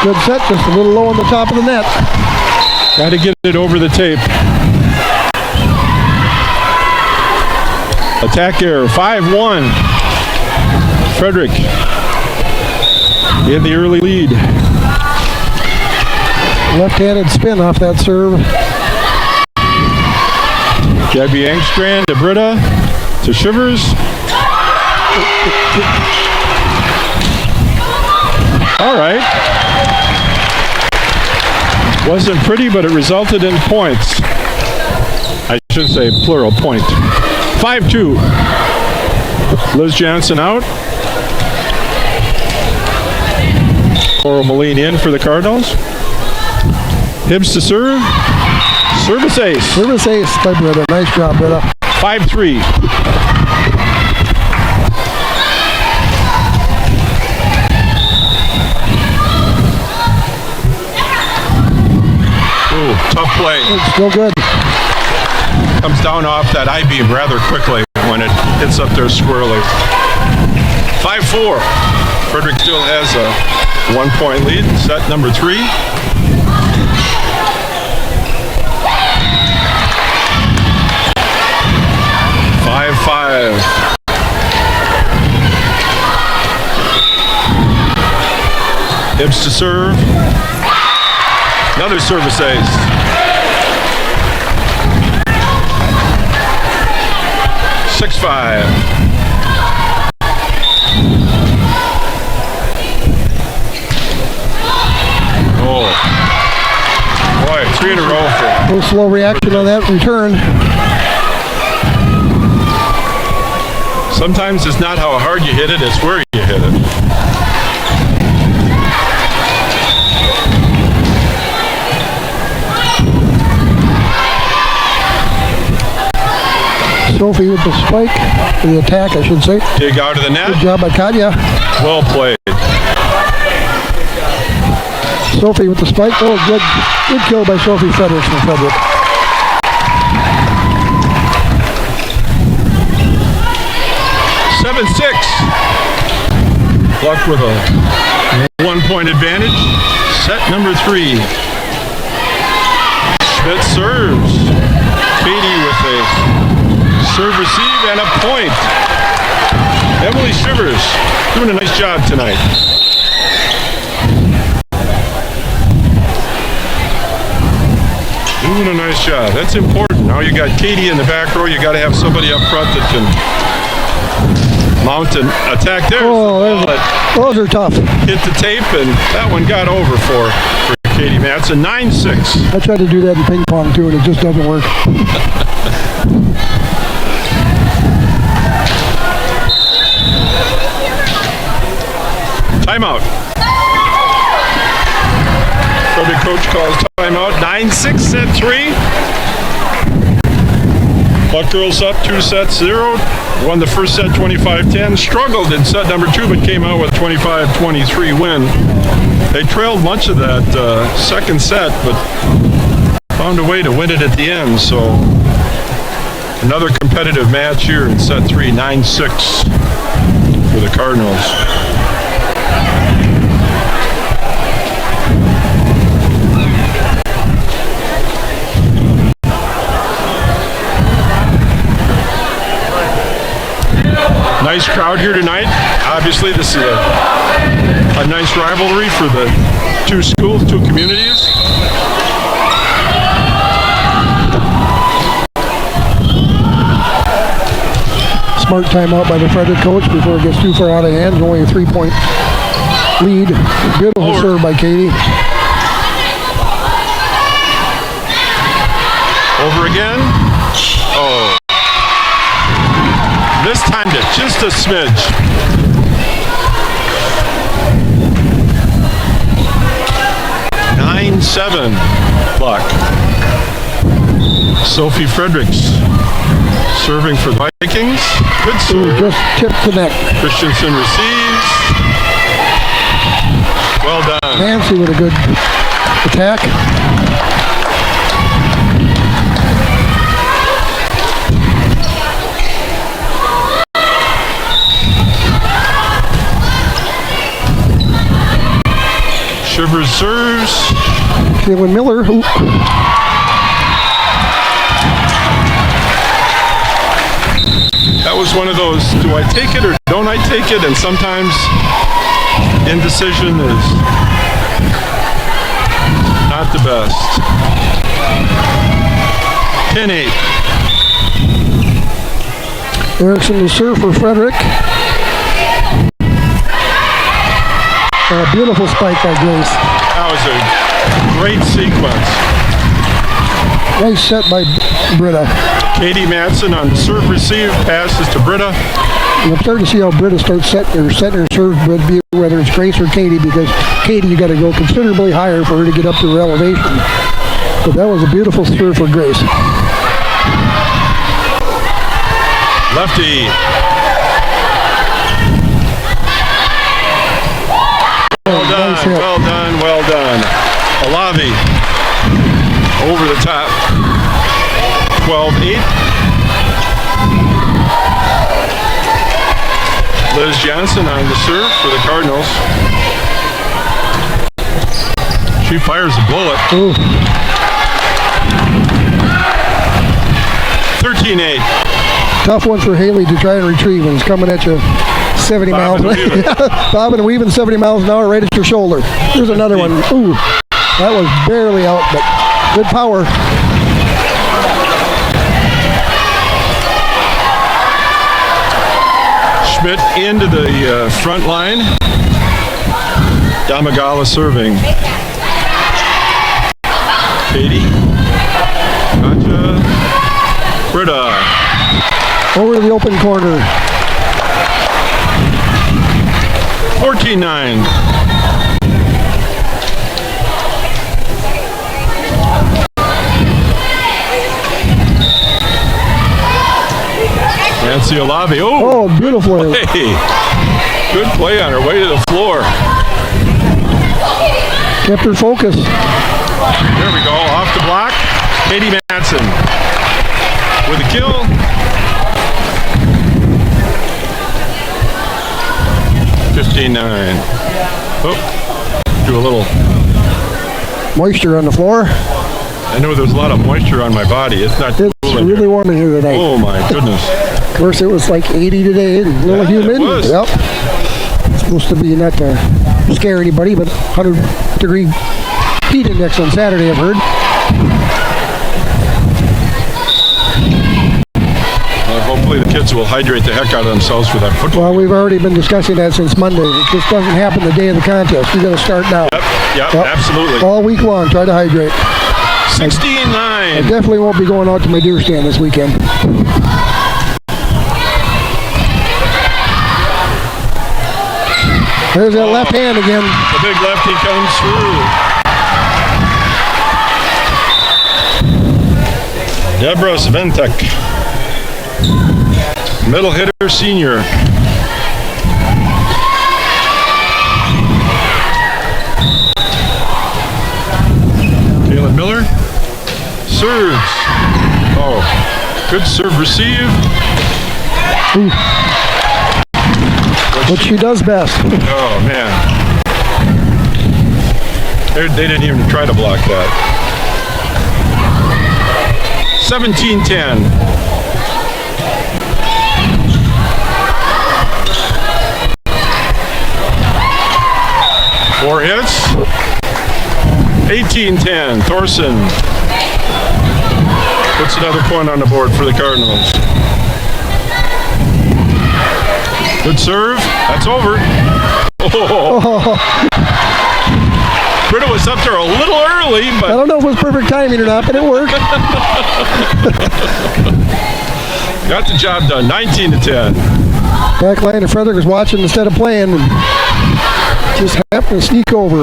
Good set, just a little low on the top of the net. Got to get it over the tape. Attack error, 5-1. Frederic in the early lead. Left-handed spin off that serve. Gabby Engstrand to Britta to Shivers. All right. Wasn't pretty, but it resulted in points. I should say plural point. 5-2. Liz Johnson out. Coral Moline in for the Cardinals. Hibbs to serve. Service ace. Service ace by Britta. Nice job, Britta. 5-3. Ooh, tough play. It's still good. Comes down off that I-beam rather quickly when it hits up there squarely. 5-4. Frederic still has a 1-point lead. Set number 3. Hibbs to serve. Another service ace. Six-5. Oh. Boy, 3 in a row for... A little slow reaction on that return. Sometimes it's not how hard you hit it, it's where you hit it. Sophie with the spike, the attack, I should say. Dig out of the net. Good job by Katya. Well played. Sophie with the spike. Oh, good kill by Sophie Frederic from Frederic. Seven, 6. Luck with a 1-point advantage. Set number 3. Schmidt serves. Katie with a serve receive and a point. Emily Shivers doing a nice job tonight. Doing a nice job. That's important. Now you got Katie in the back row. You got to have somebody up front that can mount and attack there. Oh, those are tough. Hit the tape, and that one got over for Katie Madsen. 9-6. I tried to do that in ping pong too, and it just doesn't work. Timeout. Frederic coach calls timeout. 9-6, set 3. Buck girls up 2-0. Won the first set 25-10. Struggled in set number 2, but came out with a 25-23 win. They trailed much of that second set, but found a way to win it at the end. So another competitive match here in set 3, 9-6 for the Cardinals. Nice crowd here tonight. Obviously, this is a nice rivalry for the two schools, two communities. Smart timeout by the Frederic coach before it gets too far out of hand. Only a 3-point lead. Beautiful serve by Katie. Over again. Oh. This timed it just a smidge. Nine-7 clock. Sophie Fredericks serving for the Vikings. Good serve. Just tipped the net. Christensen receives. Well done. Nancy with a good attack. Shivers serves. Caitlin Miller. That was one of those, do I take it or don't I take it? And sometimes indecision is not the best. 10-8. Erickson to serve for Frederic. A beautiful spike by Grace. That was a great sequence. Nice set by Britta. Katie Madsen on the serve receive, passes to Britta. I'm starting to see how Britta starts setting her serve, whether it's Grace or Katie, because Katie, you got to go considerably higher for her to get up to her elevation. But that was a beautiful serve for Grace. Lefty. Well done, nice hit. well done, well done. Alavi over the top. 12-8. Liz Johnson on the serve for the Cardinals. She fires a bullet. 13-8. Tough one for Haley to try and retrieve when it's coming at you 70 miles. Bobbing and weaving 70 miles an hour right at your shoulder. Here's another one. Ooh, that was barely out, but good power. Schmidt into the front line. Damagala serving. Katie. Gotcha. Britta. Over to the open corner. 14-9. Nancy Olavi. Oh, beautiful. Hey, good play on her way to the floor. Kept her focus. There we go, off the block. Katie Madsen with a kill. Oh, do a little moisture on the floor. I know there's a lot of moisture on my body. It's not It's cool in really here. warm in here tonight. Oh my goodness. Of course, it was like 80 today, and a little humid. It was. Yep. It's supposed to be not to scare anybody, but 100-degree heat index on Saturday, I've heard. Hopefully the kids will hydrate the heck out of themselves for that football. Well, we've already been discussing that since Monday. It just doesn't happen the day of the contest. We got to start now. Yep, absolutely. All week long, try to hydrate. 16-9. I definitely won't be going out to my deer stand this weekend. There's that left hand again. The big lefty comes through. Deborah Sventek. Middle hitter, senior. Caitlin Miller serves. Oh, good serve receive. What she does best. Oh, man. They didn't even try to block that. 17-10. Four hits. 18-10. Thorson puts another point on the board for the Cardinals. Good serve. That's over. Oh. Britta was up there a little early, I but don't know if it was perfect timing or not, but it worked. got the job done. 19-10. Back line of Frederic was watching instead of playing and just happened to sneak over.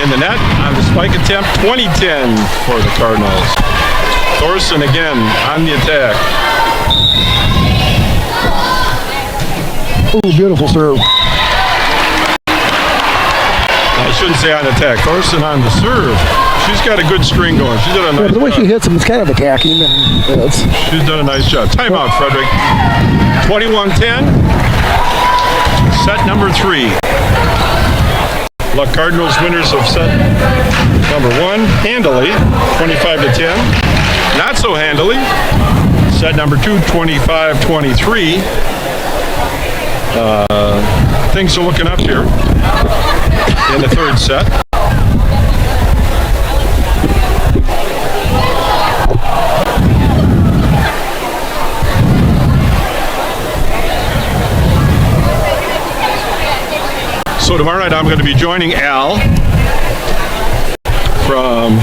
In the net on the spike attempt, 20-10 for the Cardinals. Thorson again on the attack. Ooh, beautiful serve. I shouldn't say on attack. Thorson on the serve. She's got a good string going. She did a nice The way job. she hits him is kind of attacking. And it's She's done a nice job. Timeout, Frederic. 21-10. Set number 3. Luck Cardinals winners of set number 1 handily, 25-10. Not so handily. Set number 2, 25-23. Things are looking up here in the third set. So tomorrow night I'm going to be joining Al from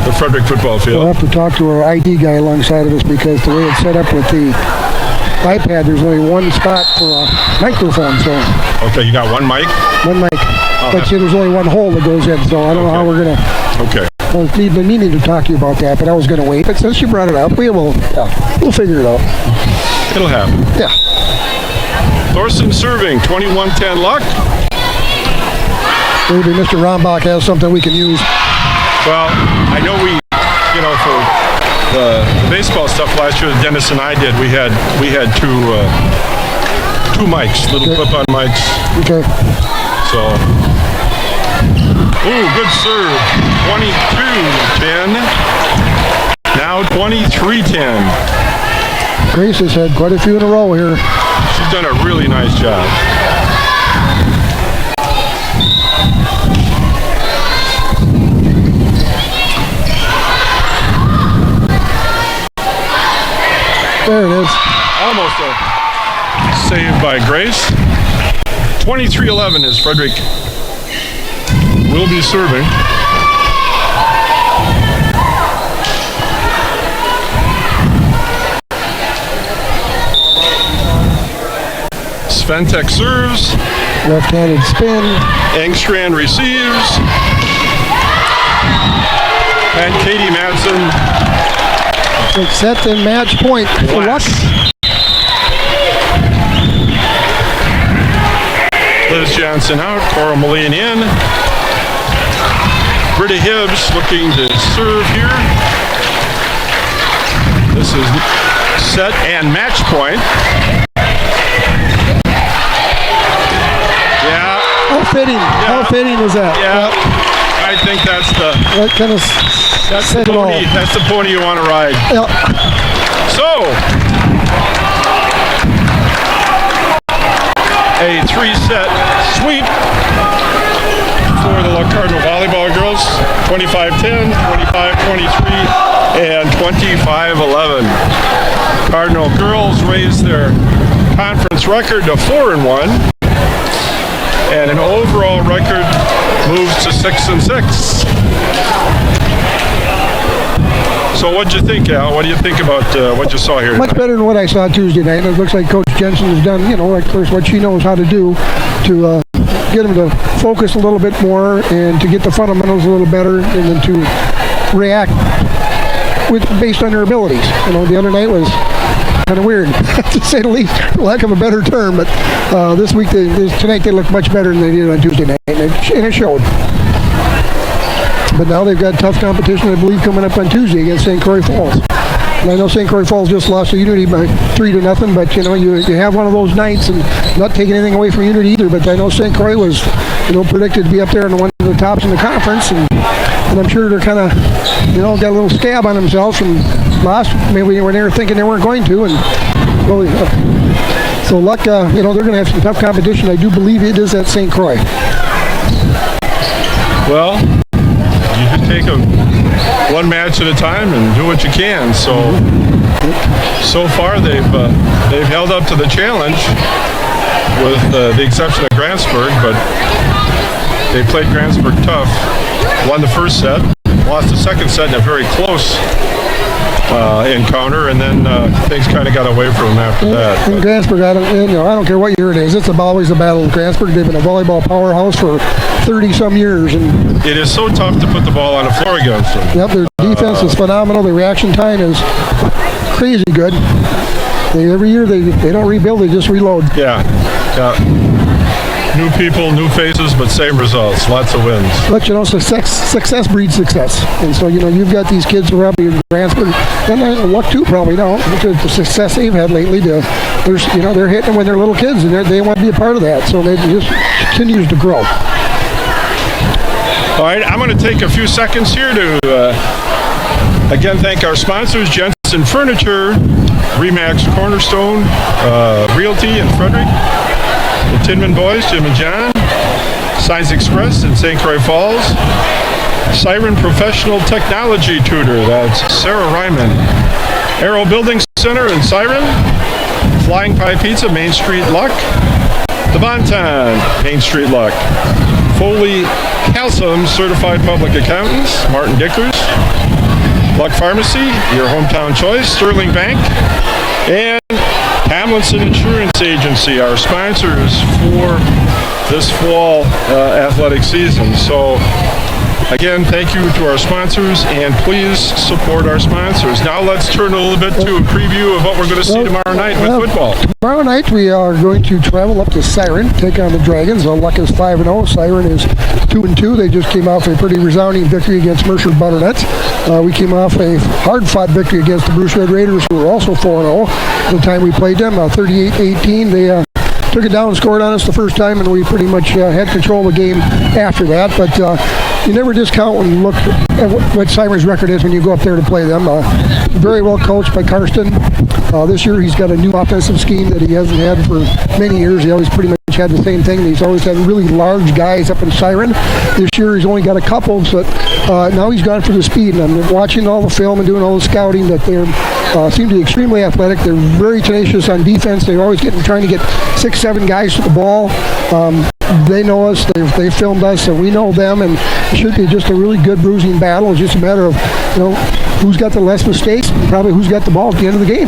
the Frederic football field. We'll have to talk to our IT guy alongside of us because the way it's set up with the iPad, there's only one spot for a microphone. So Okay, you got one mic? one mic. But see, there's only one hole that goes in, so I don't know how we're going to... Okay. I was meaning to talk to you about that, but I was going to wait. But since you brought it up, we'll figure it out. It'll happen. Yeah. Thorson serving, 21-10 Luck. Maybe Mr. Rombach has something we can use. Well, I know for the baseball stuff last year that Dennis and I did, we had two mics, little clip-on mics. Okay. So, good serve. 22-10. Now 23-10. Grace has had quite a few in a row here. She's done a really nice job. There it is. Almost a save by Grace. 23-11 as Frederic will be serving. Sventek serves. Left-handed spin. Engstrand receives. And Katie Madsen. It's set and match point for Luck. Liz Johnson out. Cora Moline in. Britta Hibbs looking to serve here. This is set and match point. Yeah. How fitting. How fitting is that? Yeah. I think that's the That kind of that's the said it all. pony. That's the pony you want to ride. Yeah. So a 3-set sweep for the Luck Cardinal volleyball girls. 25-10, 25-23, and 25-11. Cardinal girls raise their conference record to 4-1. And an overall record moves to 6-6. So what'd you think, Al? What do you think about what you saw here tonight? Much better than what I saw Tuesday night. It looks like Coach Jensen has done, of course, what she knows how to do to get them to focus a little bit more and to get the fundamentals a little better and then to react based on their abilities. The other night was kind of weird, to say the least, for lack of a better term. But this week, tonight, they look much better than they did on Tuesday night, and it showed. But now they've got tough competition, I believe, coming up on Tuesday against St. Croix Falls. And I know St. Croix Falls just lost to Unity by 3-0, but you have one of those nights, and not taking anything away from Unity either. But I know St. Croix was, predicted to be up there in one of the tops in the conference, and I'm sure they're kind of, got a little scab on themselves from last. Maybe when they were thinking they weren't going to, and really. So Luck, they're going to have some tough competition. I do believe it is at St. Croix. Well, you just take one match at a time and do what you can. So far they've held up to the challenge, with the exception of Grantsburg, but They played Grantsburg tough, won the first set, lost the second set in a very close encounter, and then things kind of got away from them after that. In Grantsburg, I don't care what year it is. It's always a battle in Grantsburg. They've been a volleyball powerhouse for 30-some years, and it is so tough to put the ball on the floor against them. Yep, their defense is phenomenal. Their reaction time is crazy good. Every year they don't rebuild; they just reload. Yeah. New people, new faces, but same results. Lots of wins. But success breeds success, and so you've got these kids who are up in Grantsburg, and luck too probably now because the success they've had lately. They're hitting them when they're little kids, and they want to be a part of that. So they just continues to grow. All right, I'm going to take a few seconds here to again thank our sponsors: Jensen Furniture, Remax Cornerstone Realty in Frederic. The Tinman Boys, Jim and John, Science Express in St. Croix Falls, Siren Professional Technology Tutor, that's Sarah Ryman, Arrow Building Center in Siren, Flying Pie Pizza, Main Street Luck, The Bonton, Main Street Luck, Foley Calsum, Certified Public Accountants, Martin Dickers, Luck Pharmacy, your hometown choice, Sterling Bank, and Hamlinson Insurance Agency, our sponsors for this fall athletic season. So, again, thank you to our sponsors, and please support our sponsors. Now let's turn a little bit to a preview of what we're going to see tomorrow night with football. Tomorrow night we are going to travel up to Siren, take on the Dragons. Luck is 5-0. Siren is 2-2. They just came off a pretty resounding victory against Mercer Butternut. We came off a hard-fought victory against the Bruce Red Raiders, who were also 4-0 the time we played them, 38-18. They took it down and scored on us the first time, and we pretty much had control of the game after that. But you never discount when you look at what Siren's record is when you go up there to play them. Very well coached by Karsten. This year he's got a new offensive scheme that he hasn't had for many years. He always pretty much had the same thing. He's always had really large guys up in Siren. This year he's only got a couple, but now he's gone for the speed. And I'm watching all the film and doing all the scouting that they seem to be extremely athletic. They're very tenacious on defense. They're always trying to get 6-7 guys to the ball. They know us. They filmed us, and we know them. And it should be just a really good bruising battle. It's just a matter of who's got the less mistakes, and probably who's got the ball at the end of the game.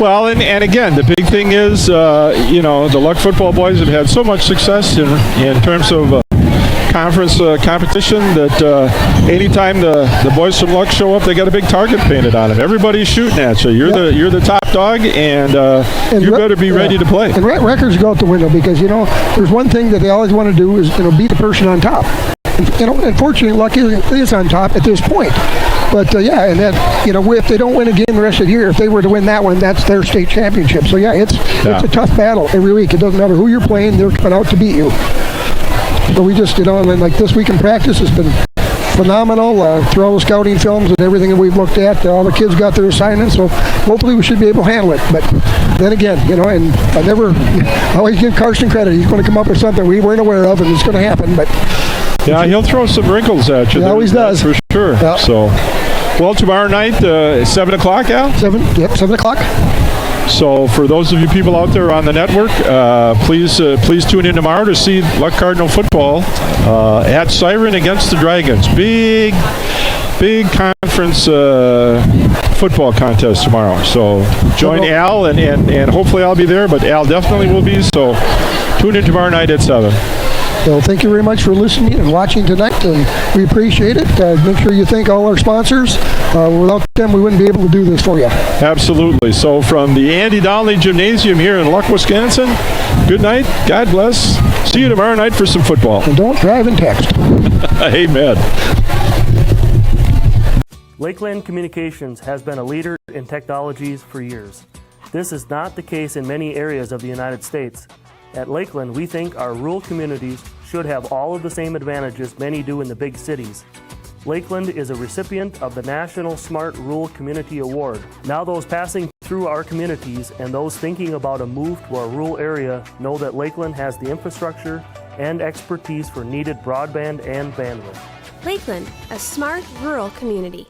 Well, and again, the big thing is, the Luck football boys have had so much success in terms of conference competition that anytime the boys from Luck show up, they got a big target painted on them. Everybody's shooting at you. You're the top dog, and you better be ready to play. And records go out the window because there's one thing that they always want to do is beat the person on top. Unfortunately, Luck is on top at this point. But and that if they don't win a game the rest of the year, if they were to win that one, that's their state championship. So it's a tough battle every week. It doesn't matter who you're playing; they're coming out to beat you. But we just and like this week in practice has been phenomenal. Through all the scouting films and everything that we've looked at, all the kids got their assignments. So hopefully we should be able to handle it. But then again, and I always give Karsten credit. He's going to come up with something we weren't aware of, and it's going to happen. But yeah, he'll throw some wrinkles at you. He always does. For sure. Yeah. So, well, tomorrow night, 7 o'clock, Al? 7 o'clock. So for those of you people out there on the network, please tune in tomorrow to see Luck Cardinal football at Siren against the Dragons. Big conference football contest tomorrow. So join Al, and hopefully I'll be there, but Al definitely will be. So tune in tomorrow night at 7. So thank you very much for listening and watching tonight, and we appreciate it. Make sure you thank all our sponsors. Without them, we wouldn't be able to do this for you. Absolutely. So from the Andy Donnelly Gymnasium here in Luck, Wisconsin, good night. God bless. See you tomorrow night for some football. And don't drive and text. Amen. Lakeland Communications has been a leader in technologies for years. This is not the case in many areas of the United States. At Lakeland, we think our rural communities should have all of the same advantages many do in the big cities. Lakeland is a recipient of the National Smart Rural Community Award. Now those passing through our communities and those thinking about a move to our rural area know that Lakeland has the infrastructure and expertise for needed broadband and bandwidth. Lakeland, a smart rural community.